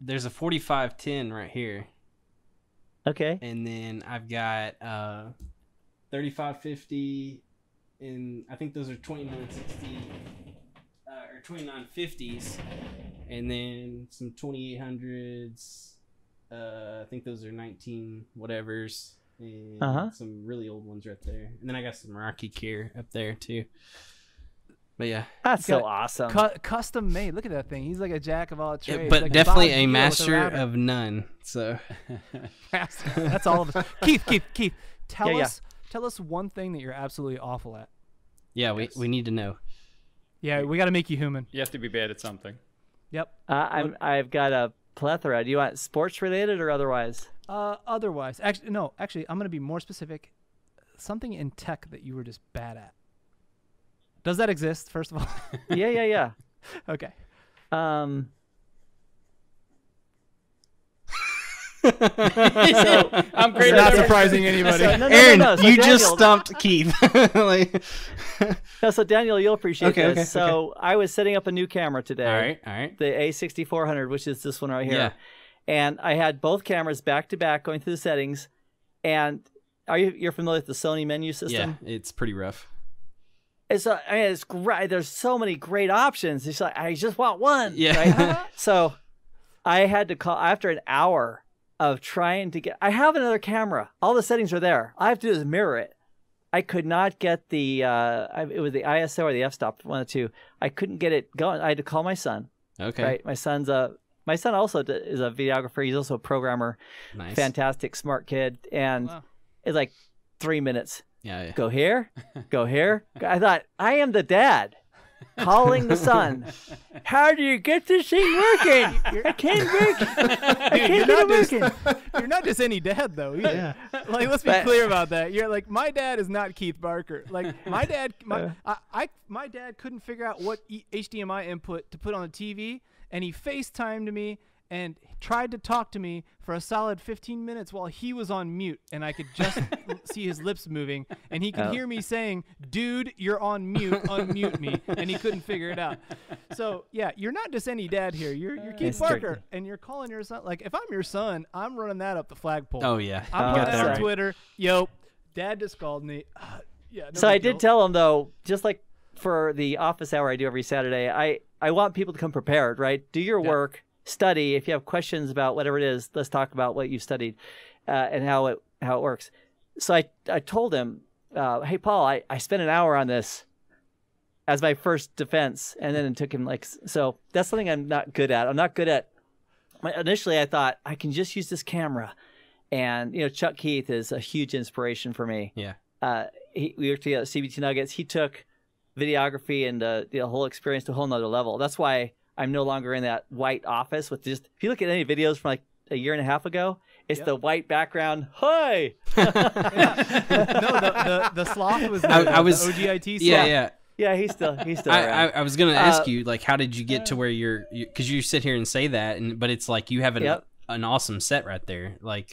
there's a 4510 right here. Okay. And then I've got 3550, and I think those are 2960 or 2950s, and then some 2800s. I think those are 19 whatevers, and some really old ones right there. And then I got some Rocky Gear up there too. But yeah, that's so awesome. Custom made. Look at that thing. He's like a jack of all trades. But like definitely a master of none. So that's all of us. Keith, tell us one thing that you're absolutely awful at. Yeah, we need to know. Yeah, we got to make you human. You have to be bad at something. Yep. I've got a plethora. Do you want sports related or otherwise? Otherwise. Actually, I'm going to be more specific. Something in tech that you were just bad at. Does that exist, first of all? Yeah. Okay. I'm great. Not surprising anybody. Aaron, So you Daniel, just stumped Keith. So Daniel, you'll appreciate this. Okay. So I was setting up a new camera today. All right. The A6400, which is this one right here. Yeah. And I had both cameras back to back going through the settings. And you're familiar with the Sony menu system? Yeah, it's pretty rough. It's great. There's so many great options. It's like, I just want one. Yeah. Right? So I had to call after an hour of trying to get. I have another camera. All the settings are there. All I have to do is mirror it. I could not get the. It was the ISO or the f-stop, one of the two. I couldn't get it going. I had to call my son. Okay. Right. My son also is a videographer. He's also a programmer. Nice. Fantastic, smart kid. And it's like 3 minutes. Yeah. Go here. Go here. I thought, I am the dad calling the son. How do you get this thing working? I can't get it working. You're not just any dad, though. Either. Yeah. Like, let's be clear about that. You're like, my dad is not Keith Barker. Like, my dad, my dad couldn't figure out what HDMI input to put on the TV, and he FaceTimed me and tried to talk to me for a solid 15 minutes while he was on mute, and I could just see his lips moving, and he could hear me saying, "Dude, you're on mute, unmute me," and he couldn't figure it out. So yeah, you're not just any dad here. You're Keith Barker, and you're calling your son. Like, if I'm your son, I'm running that up the flagpole. Oh yeah, I'm putting that on Twitter. Yo, dad just called me. Yeah. So I did tell him though, just like for the office hour I do every Saturday, I want people to come prepared. Right, do your work. Study. If you have questions about whatever it is, let's talk about what you've studied and how it works. So I told him, hey, Paul, I spent an hour on this as my first defense, and then it took him so that's something I'm not good at. I'm not good at. Initially, I thought I can just use this camera, and Chuck Keith is a huge inspiration for me. Yeah. We worked together at CBT Nuggets. He took videography and the whole experience to a whole nother level. That's why I'm no longer in that white office with just. If you look at any videos from like a year and a half ago, it's the white background. Hi. No, the sloth was the OGIT sloth. Yeah, he's still I was gonna ask you, like, how did you get to where you're? Because you sit here and say that, but it's like you have an awesome set right there. Like,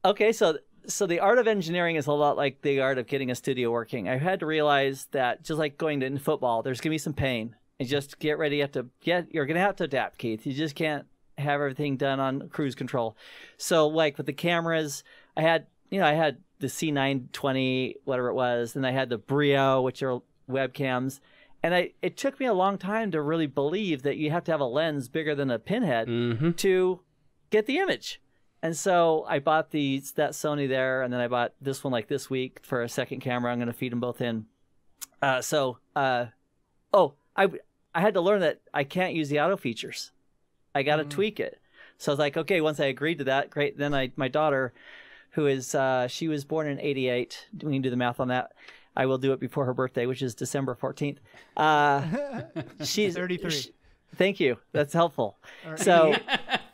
okay, so the art of engineering is a lot like the art of getting a studio working. I had to realize that just like going in football, there's gonna be some pain. And just get ready. You're going to have to adapt, Keith. You just can't have everything done on cruise control. So like with the cameras, I had the C920, whatever it was. And I had the Brio, which are webcams. And it took me a long time to really believe that you have to have a lens bigger than a pinhead to get the image. And so I bought that Sony there, and then I bought this one like this week for a second camera. I'm going to feed them both in. I had to learn that I can't use the auto features. I got to tweak it. So I was like, okay, once I agreed to that, great. Then my daughter, who is, she was born in 88. We can do the math on that. I will do it before her birthday, which is December 14th. She's 33. Thank you. That's helpful. Or So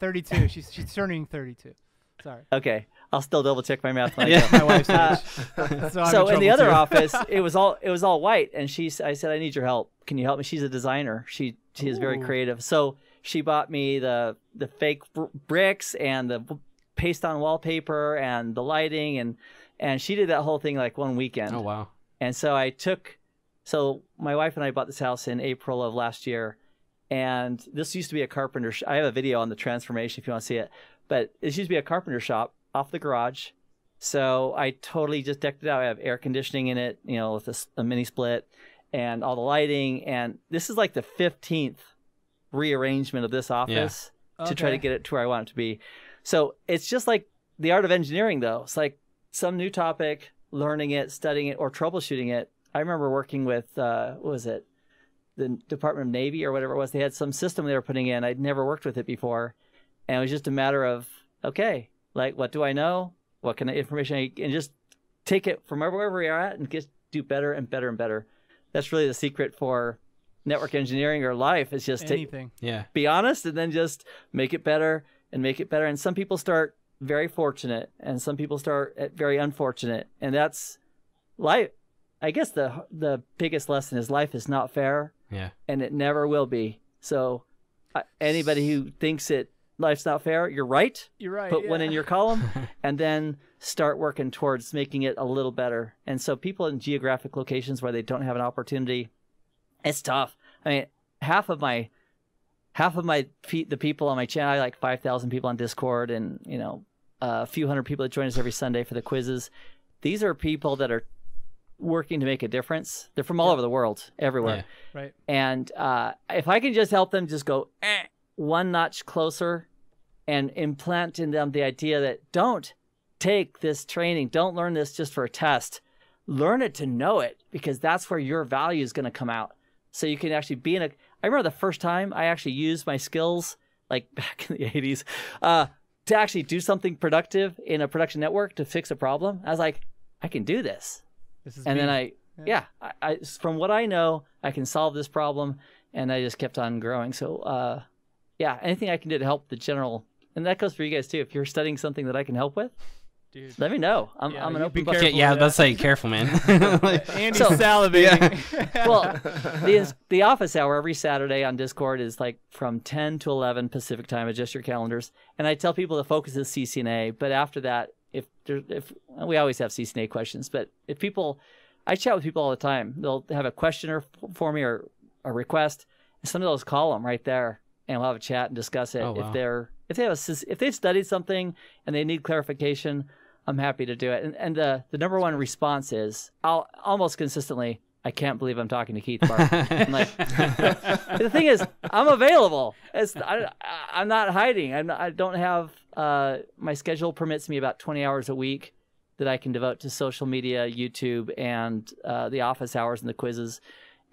32. She's turning 32. Sorry. okay, I'll still double check my math. When I go. My wife's age. So in the other office, it was all white, and I said, I need your help. Can you help me? She's a designer. She is very creative. So she bought me the fake bricks and the paste on wallpaper and the lighting, and she did that whole thing like one weekend. Oh wow. And so my wife and I bought this house in April of last year, and this used to be a carpenter I have a video on the transformation if you want to see it, but it used to be a carpenter shop off the garage. So I totally just decked it out. I have air conditioning in it, with a mini split and all the lighting. And this is like the 15th rearrangement of this office to try to get it to where I want it to be. So it's just like the art of engineering, though. It's like some new topic, learning it, studying it, or troubleshooting it. I remember working with, what was it? The Department of Navy or whatever it was. They had some system they were putting in. I'd never worked with it before. And it was just a matter of, okay, like, what do I know? What kind of information? And just take it from wherever we are at and just do better and better and better. That's really the secret for network engineering or life, is just be honest and then just make it better and make it better. And some people start very fortunate and some people start at very unfortunate. And that's life. I guess the biggest lesson is life is not fair. Yeah. And it never will be. So anybody who thinks life's not fair, you're right. You're right. Put one in your column and then start working towards making it a little better. And so people in geographic locations where they don't have an opportunity, it's tough. I mean, half of the people on my channel, I have like 5,000 people on Discord, and a few hundred people that join us every Sunday for the quizzes. These are people that are working to make a difference. They're from all over the world, everywhere. Yeah. Right. And if I can just help them just go one notch closer and implant in them the idea that don't take this training, don't learn this just for a test, learn it to know it, because that's where your value is going to come out. So you can actually be I remember the first time I actually used my skills, like back in the 80s, to actually do something productive in a production network to fix a problem. I was like, I can do this. Then I from what I know, I can solve this problem, and I just kept on growing. So, anything I can do to help the general, and that goes for you guys too. If you're studying something that I can help with, dude, let me know. I'm an open book. Yeah, let's say careful, man. Andy's salivating. Well, the office hour every Saturday on Discord is like from 10 to 11 Pacific time. Adjust your calendars. And I tell people the focus is CCNA, but after that, if we always have CCNA questions, but I chat with people all the time. They'll have a question for me or a request, and some of those call them right there, and we'll have a chat and discuss it. Oh, wow. If they've studied something and they need clarification, I'm happy to do it. And the number one response is, I'll almost consistently, I can't believe I'm talking to Keith Barr. I'm like, the thing is, I'm available. I'm not hiding. I don't have, my schedule permits me about 20 hours a week that I can devote to social media, YouTube, and the office hours and the quizzes.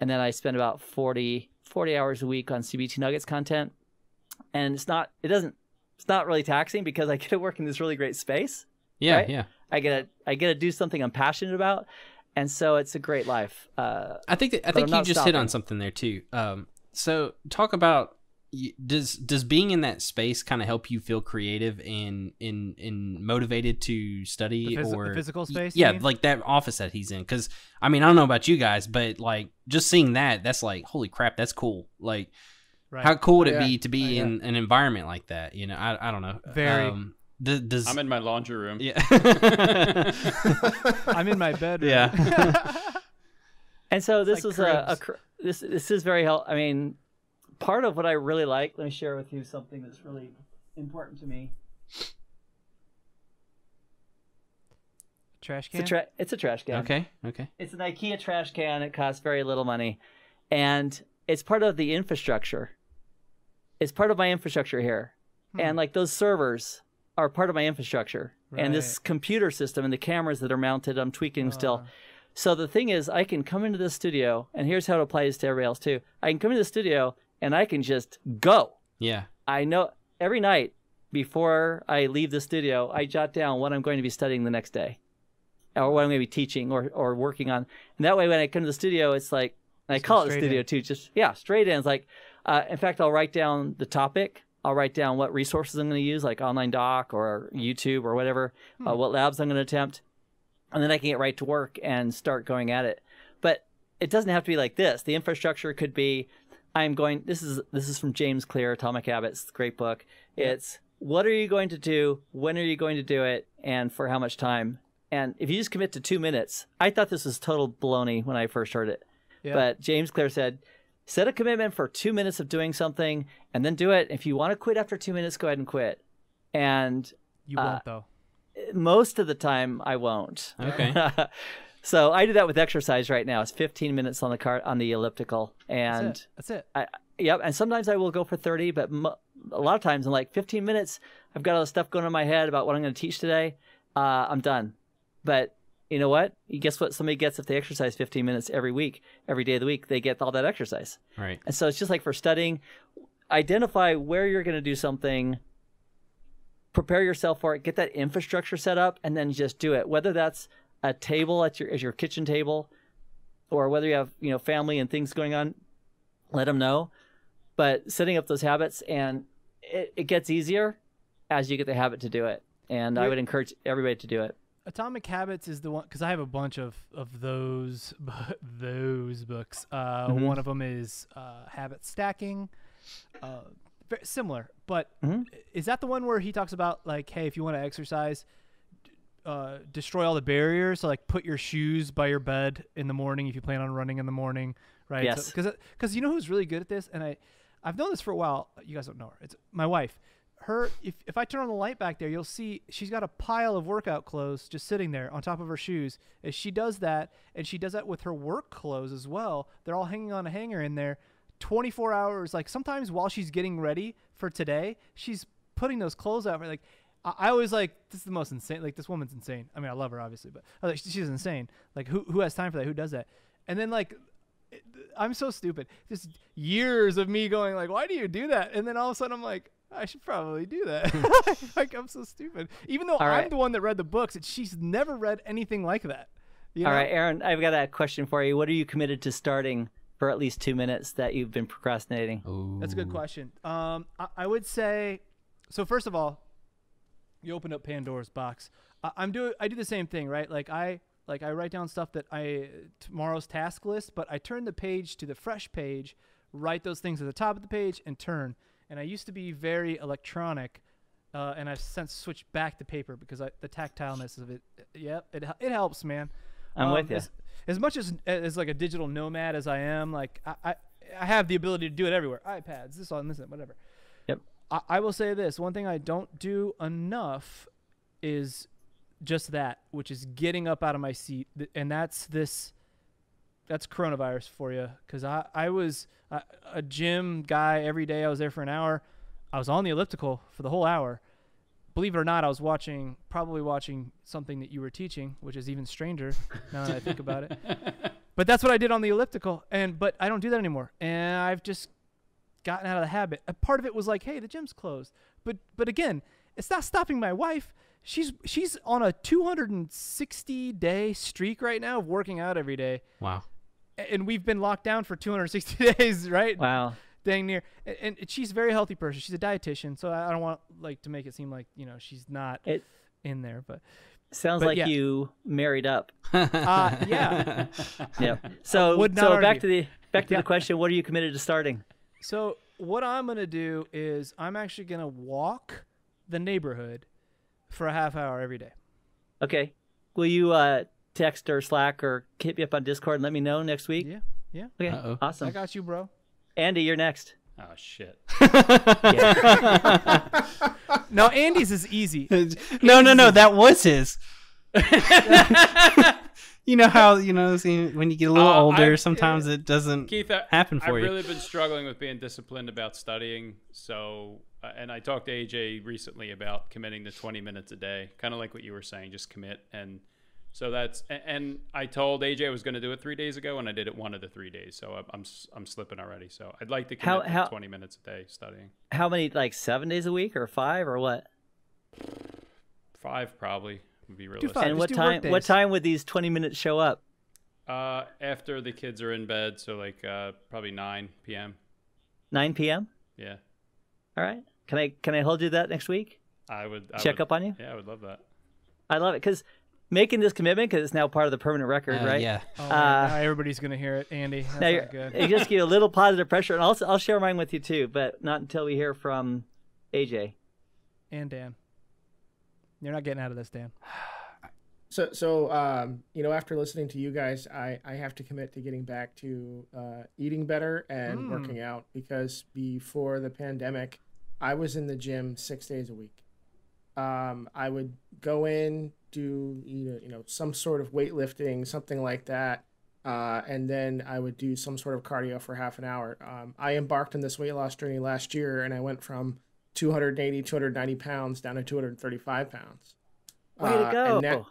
And then I spend about 40 hours a week on CBT Nuggets content. And it's not really taxing because I get to work in this really great space. Yeah, right? yeah. I get to do something I'm passionate about, and so it's a great life. I think you just hit on something there too. So talk about, does being in that space kind of help you feel creative and motivated to study the physical space? Yeah, like that office that he's in. Because I mean, I don't know about you guys, but like just seeing that's like, holy crap, that's cool. Like, right. How cool would it be to be in an environment like that? I don't know. Very. I'm in my laundry room. Yeah. I'm in my bedroom. Yeah. And so this like is this is very helpful. I mean, part of what I really like, let me share with you something that's really important to me. Trash can? It's a trash can. Okay. It's an IKEA trash can. It costs very little money. and it's part of the infrastructure. It's part of my infrastructure here. And like those servers are part of my infrastructure. Right. And this computer system and the cameras that are mounted, I'm tweaking still. So the thing is, I can come into the studio, and here's how it applies to everybody else too. I can come into the studio and I can just go. Yeah. I know every night before I leave the studio, I jot down what I'm going to be studying the next day, or what I'm going to be teaching or working on. And that way, when I come to the studio, it's like, I call it the studio too, just, straight in. It's like, in fact, I'll write down the topic. I'll write down what resources I'm going to use, like Online Doc or YouTube or whatever, what labs I'm going to attempt. And then I can get right to work and start going at it. But it doesn't have to be like this. The infrastructure could be, this is from James Clear, Atomic Habits, great book. It's, what are you going to do? When are you going to do it? And for how much time? And if you just commit to 2 minutes, I thought this was total baloney when I first heard it. Yeah. But James Clear said, set a commitment for 2 minutes of doing something and then do it. If you want to quit after 2 minutes, go ahead and quit. And you won't, though. Most of the time, I won't. Okay. So I do that with exercise right now. It's 15 minutes on the elliptical, and that's it. Yep. And sometimes I will go for 30, but a lot of times in like 15 minutes, I've got all the stuff going on in my head about what I'm going to teach today. I'm done. But you know what? Guess what somebody gets if they exercise 15 minutes every week, every day of the week? They get all that exercise. Right. And so it's just like for studying, identify where you're going to do something. Prepare yourself for it, get that infrastructure set up, and then just do it. Whether that's a table as your kitchen table, or whether you have family and things going on, let them know. But setting up those habits, and it gets easier as you get the habit to do it. And I would encourage everybody to do it. Atomic Habits is the one, because I have a bunch of those books. One of them is Habit Stacking. Very similar, but is that the one where he talks about like, hey, if you want to exercise, destroy all the barriers? So like, put your shoes by your bed in the morning if you plan on running in the morning, right? Yes. Because you know who's really good at this, and I've known this for a while. You guys don't know her. It's my wife. If I turn on the light back there, you'll see she's got a pile of workout clothes just sitting there on top of her shoes. As she does that, and she does that with her work clothes as well. They're all hanging on a hanger in there. 24 hours, like sometimes while she's getting ready for today, she's putting those clothes out. Like, I always like, this is the most insane, like this woman's insane. I mean, I love her obviously, but like, she's insane. Like who has time for that? Who does that? And then like, I'm so stupid. Just years of me going like, why do you do that? And then all of a sudden I'm like, I should probably do that. Like, I'm so stupid. Even though I'm the one that read the books, she's never read anything like that. You know? All right, Aaron, I've got a question for you. What are you committed to starting for at least 2 minutes that you've been procrastinating? Ooh. That's a good question. I would say, so first of all, you opened up Pandora's box. I do the same thing, right? Like I write down stuff that tomorrow's task list, but I turn the page to the fresh page, write those things at the top of the page, and turn. And I used to be very electronic, and I've since switched back to paper because the tactileness of it. Yep, it helps, man. I'm with you. As much as like a digital nomad as I am, like I have the ability to do it everywhere. iPads, this on this, whatever. Yep. I will say this: one thing I don't do enough is just that, which is getting up out of my seat, and that's coronavirus for you. Because I was a gym guy every day. I was there for an hour. I was on the elliptical for the whole hour. Believe it or not, I was probably watching something that you were teaching, which is even stranger now that I think about it. But that's what I did on the elliptical, but I don't do that anymore. And I've just gotten out of the habit. A part of it was like, hey, the gym's closed. But again, it's not stopping my wife. She's on a 260-day streak right now of working out every day. Wow. And we've been locked down for 260 days, right? Wow. Dang near. And she's a very healthy person. She's a dietitian, so I don't want to make it seem like she's not in there. But sounds like you married up. Yeah. Yep. So back to the question: what are you committed to starting? So what I'm gonna do is I'm actually gonna walk the neighborhood for a half hour every day. Okay. Will you text or Slack or hit me up on Discord and let me know next week? Yeah. Okay. Uh-oh. Awesome. I got you, bro. Andy, you're next. Oh shit. No, Andy's is easy. No. That was his. You know how when you get a little older, sometimes it doesn't happen for you. I've really been struggling with being disciplined about studying. So, and I talked to AJ recently about committing to 20 minutes a day, kind of like what you were saying, just commit. And so and I told AJ I was going to do it 3 days ago, and I did it 1 of the 3 days. So I'm slipping already. So I'd like to commit to 20 minutes a day studying. How many, like 7 days a week or 5 or what? 5 probably would be realistic. And what time would these 20 minutes show up? After the kids are in bed, so like probably 9 p.m. 9 p.m. Yeah. All right. Can I hold you that next week? I would check up on you. Yeah, I would love that. I love it because making this commitment, because it's now part of the permanent record, right? Yeah. Now everybody's gonna hear it, Andy. That's not good. It just give you a little positive pressure, and I'll share mine with you too, but not until we hear from AJ and Dan. You're not getting out of this, Dan. So after listening to you guys, I have to commit to getting back to eating better and working out, because before the pandemic, I was in the gym 6 days a week. I would go in, do some sort of weightlifting, something like that, and then I would do some sort of cardio for half an hour. I embarked on this weight loss journey last year, and I went from 290 pounds down to 235 pounds. Way to go!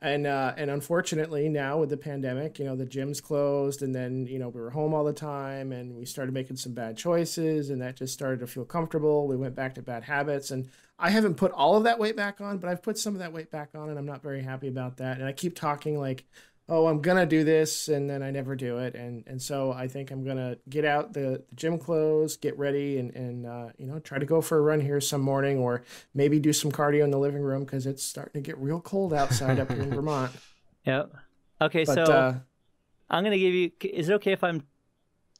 And unfortunately now with the pandemic, the gym's closed, and then we were home all the time, and we started making some bad choices, and that just started to feel comfortable. We went back to bad habits, and I haven't put all of that weight back on, but I've put some of that weight back on, and I'm not very happy about that. And I keep talking like, oh, I'm gonna do this, and then I never do it. And so I think I'm gonna get out the gym clothes, get ready, and try to go for a run here some morning, or maybe do some cardio in the living room, because it's starting to get real cold outside up here in Vermont. Yep. Okay, so I'm gonna give you. Is it okay if I'm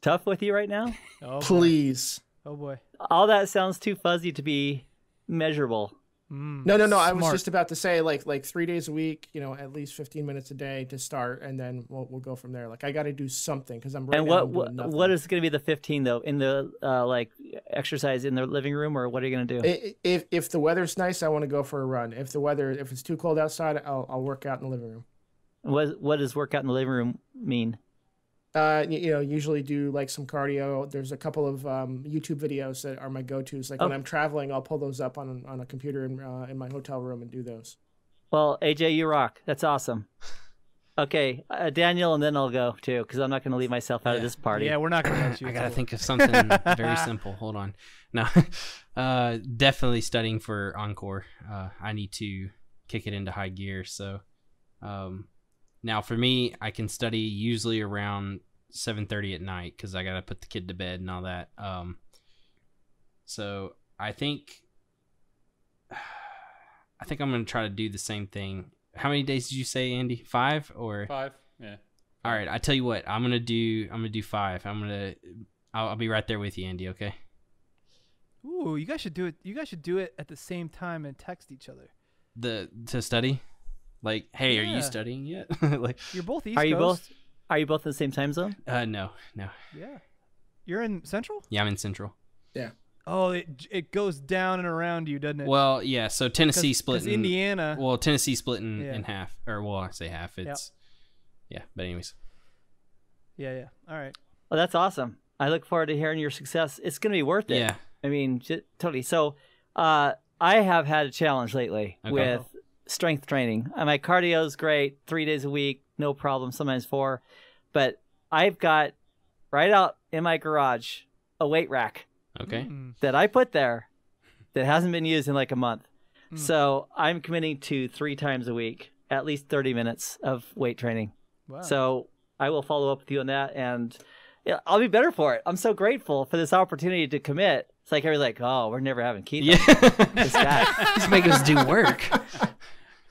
tough with you right now? Oh, please. Oh boy. All that sounds too fuzzy to be measurable. No. I was just about to say like 3 days a week, at least 15 minutes a day to start, and then we'll go from there. Like I got to do something, because I'm And what is going to be the 15 though? In the exercise in the living room, or what are you going to do? If the weather's nice, I want to go for a run. If it's too cold outside, I'll work out in the living room. What does work out in the living room mean? Usually do like some cardio. There's a couple of YouTube videos that are my go-tos. Like when I'm traveling, I'll pull those up on a computer in my hotel room and do those. Well, AJ, you rock. That's awesome. Okay, Daniel, and then I'll go too, because I'm not going to leave myself out of this party. Yeah, we're not going to let you. I got to think of something very simple. Hold on. No, definitely studying for Encore. I need to kick it into high gear. So, now for me, I can study usually around 7:30 at night, because I got to put the kid to bed and all that. So I think I'm going to try to do the same thing. How many days did you say, Andy? 5 or 5? Yeah. All right. I tell you what, I'm going to do 5. I'll be right there with you, Andy. Okay. Ooh, you guys should do it. You guys should do it at the same time and text each other. To study? Like, hey, are you studying yet? Like, you're both East Coast. Are you both in the same time zone? No. Yeah. You're in Central? Yeah, I'm in Central. Yeah. Oh, it goes down and around you, doesn't it? Well, yeah. So Tennessee split. Indiana. Well, Tennessee split in half, or I say half. It's yeah. But anyways. Yeah. All right. Well, that's awesome. I look forward to hearing your success. It's going to be worth it. Yeah. I mean, totally. So, I have had a challenge lately with strength training. My cardio is great, 3 days a week, no problem, sometimes 4. But I've got right out in my garage a weight rack that I put there that hasn't been used in like a month. So I'm committing to 3 times a week, at least 30 minutes of weight training. Wow. So I will follow up with you on that, and I'll be better for it. I'm so grateful for this opportunity to commit. It's like everybody's like, oh, we're never having keto. Yeah. This guy. He's making us do work.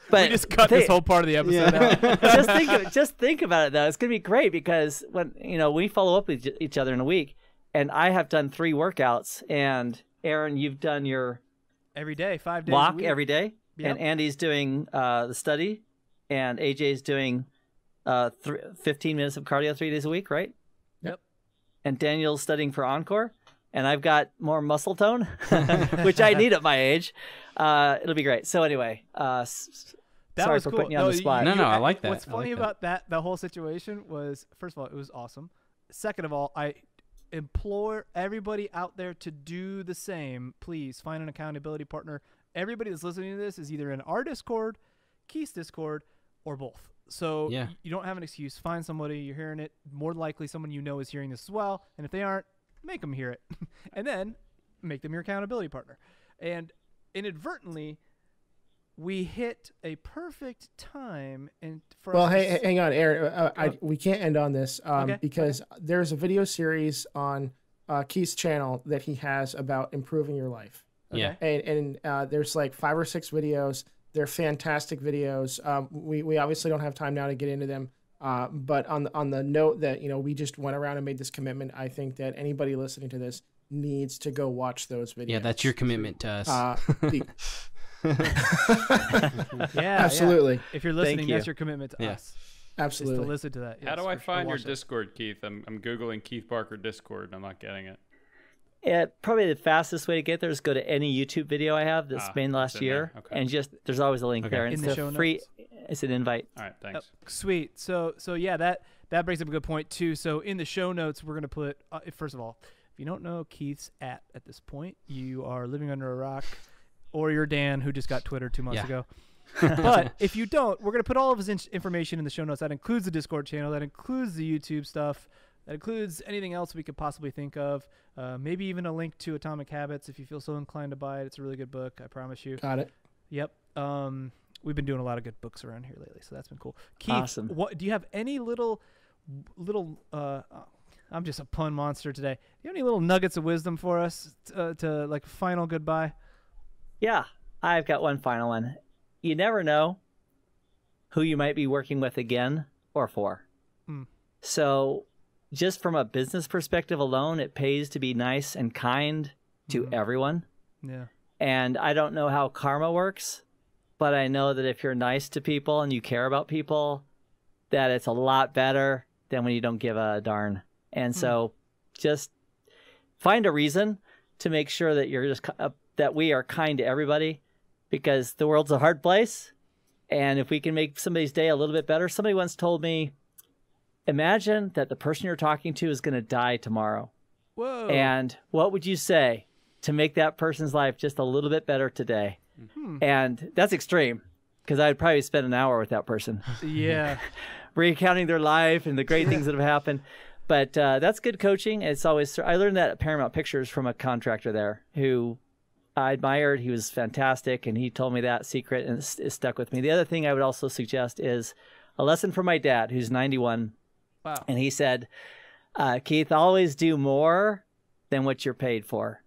But we just cut this whole part of the episode out. Just think about it though. It's gonna be great, because when we follow up with each other in a week, and I have done 3 workouts, and Aaron, you've done your every day, 5 days walk a week. Every day, yep. And Andy's doing the study, and AJ's doing 15 minutes of cardio 3 days a week, right? Yep. And Daniel's studying for Encore. And I've got more muscle tone, which I need at my age. It'll be great. So anyway, That Sorry was for cool. putting you on the spot. No, I like that. What's I like funny that. about the whole situation was, first of all, it was awesome. Second of all, I implore everybody out there to do the same. Please find an accountability partner. Everybody that's listening to this is either in our Discord, Keith's Discord, or both. So you don't have an excuse. Find somebody. You're hearing it. More likely someone you know is hearing this as well. And if they aren't, make them hear it. And then make them your accountability partner. And inadvertently, we hit a perfect time. Hang on, Aaron. We can't end on this because there's a video series on Keith's channel that he has about improving your life. Yeah. And there's like 5 or 6 videos. They're fantastic videos. We obviously don't have time now to get into them. But on the note that, we just went around and made this commitment, I think that anybody listening to this needs to go watch those videos. Yeah, that's your commitment to us. Yeah, absolutely. Yeah. If you're listening, that's your commitment to us. Absolutely. Is to listen to that. How do I find your Discord, Keith? I'm Googling Keith Parker Discord and I'm not getting it. Yeah, probably the fastest way to get there is go to any YouTube video I have that's made last year, and there's always a link there. And it's free. It's an invite. All right, thanks. Sweet. So yeah, that brings up a good point too. So in the show notes, we're gonna put first of all, if you don't know Keith's at this point, you are living under a rock, or you're Dan who just got Twitter 2 months ago. But if you don't, we're gonna put all of his information in the show notes. That includes the Discord channel. That includes the YouTube stuff. That includes anything else we could possibly think of. Maybe even a link to Atomic Habits if you feel so inclined to buy it. It's a really good book, I promise you. Got it. Yep. We've been doing a lot of good books around here lately, so that's been cool. Keith, awesome. What do you have any little I'm just a pun monster today. Do you have any little nuggets of wisdom for us to like final goodbye? Yeah, I've got one final one. You never know who you might be working with again or for. So just from a business perspective alone, it pays to be nice and kind to everyone. Yeah. And I don't know how karma works, but I know that if you're nice to people and you care about people, that it's a lot better than when you don't give a darn. And so just find a reason to make sure that you're just that we are kind to everybody, because the world's a hard place. And if we can make somebody's day a little bit better, somebody once told me, imagine that the person you're talking to is going to die tomorrow. Whoa. And what would you say to make that person's life just a little bit better today? And that's extreme, because I'd probably spend an hour with that person. Yeah. Recounting their life and the great things that have happened. But that's good coaching. It's always, I learned that at Paramount Pictures from a contractor there who I admired. He was fantastic, and he told me that secret, and it stuck with me. The other thing I would also suggest is a lesson from my dad, who's 91. Wow. And he said, Keith, always do more than what you're paid for.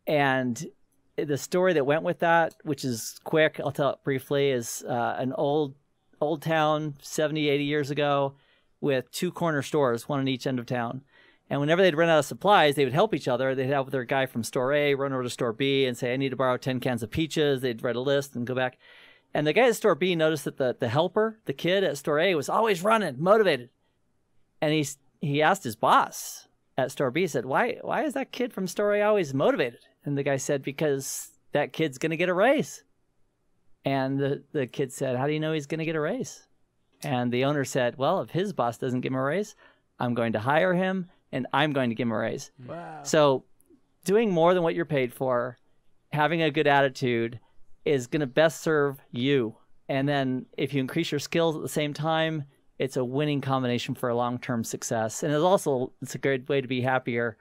And the story that went with that, which is quick, I'll tell it briefly, is an old town 70, 80 years ago with 2 corner stores, one in each end of town. And whenever they'd run out of supplies, they would help each other. They'd have their guy from store A run over to store B and say, I need to borrow 10 cans of peaches. They'd write a list and go back. And the guy at store B noticed that the helper, the kid at store A, was always running, motivated. And he asked his boss at store B, said, why is that kid from store A always motivated? And the guy said, because that kid's going to get a raise. And the kid said, how do you know he's going to get a raise? And the owner said, well, if his boss doesn't give him a raise, I'm going to hire him and I'm going to give him a raise. Wow. So doing more than what you're paid for, having a good attitude is going to best serve you. And then if you increase your skills at the same time, it's a winning combination for a long-term success. And it's a great way to be happier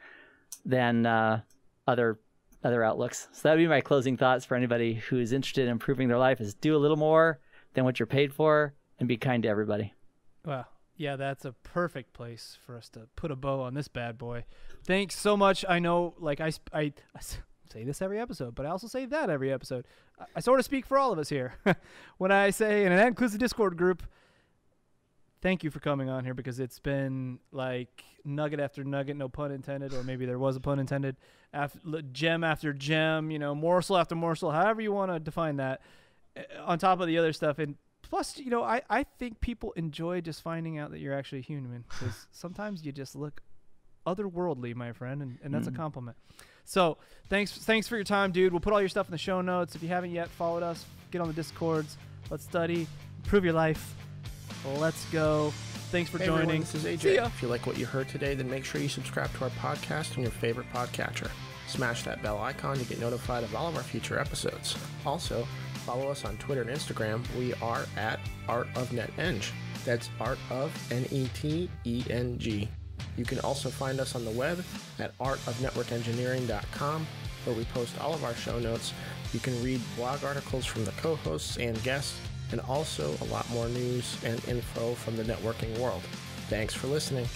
than other outlooks. So that would be my closing thoughts for anybody who's interested in improving their life, is do a little more than what you're paid for and be kind to everybody. Wow. Yeah, that's a perfect place for us to put a bow on this bad boy. Thanks so much. I know, like, I say this every episode, but I also say that every episode. I sort of speak for all of us here when I say, and that includes the Discord group, thank you for coming on here, because it's been like nugget after nugget, no pun intended, or maybe there was a pun intended, gem after gem, morsel after morsel, however you want to define that, on top of the other stuff. And plus, I think people enjoy just finding out that you're actually human, because sometimes you just look otherworldly, my friend, and that's a compliment. So thanks for your time, dude. We'll put all your stuff in the show notes. If you haven't yet followed us, get on the Discords. Let's study, improve your life. Let's go. Thanks for joining. Everyone, this is AJ. If you like what you heard today, then make sure you subscribe to our podcast on your favorite podcatcher. Smash that bell icon to get notified of all of our future episodes. Also, follow us on Twitter and Instagram. We are at Art of NetEng. That's Art of NETENG. You can also find us on the web at artofnetworkengineering.com, where we post all of our show notes. You can read blog articles from the co-hosts and guests, and also a lot more news and info from the networking world. Thanks for listening.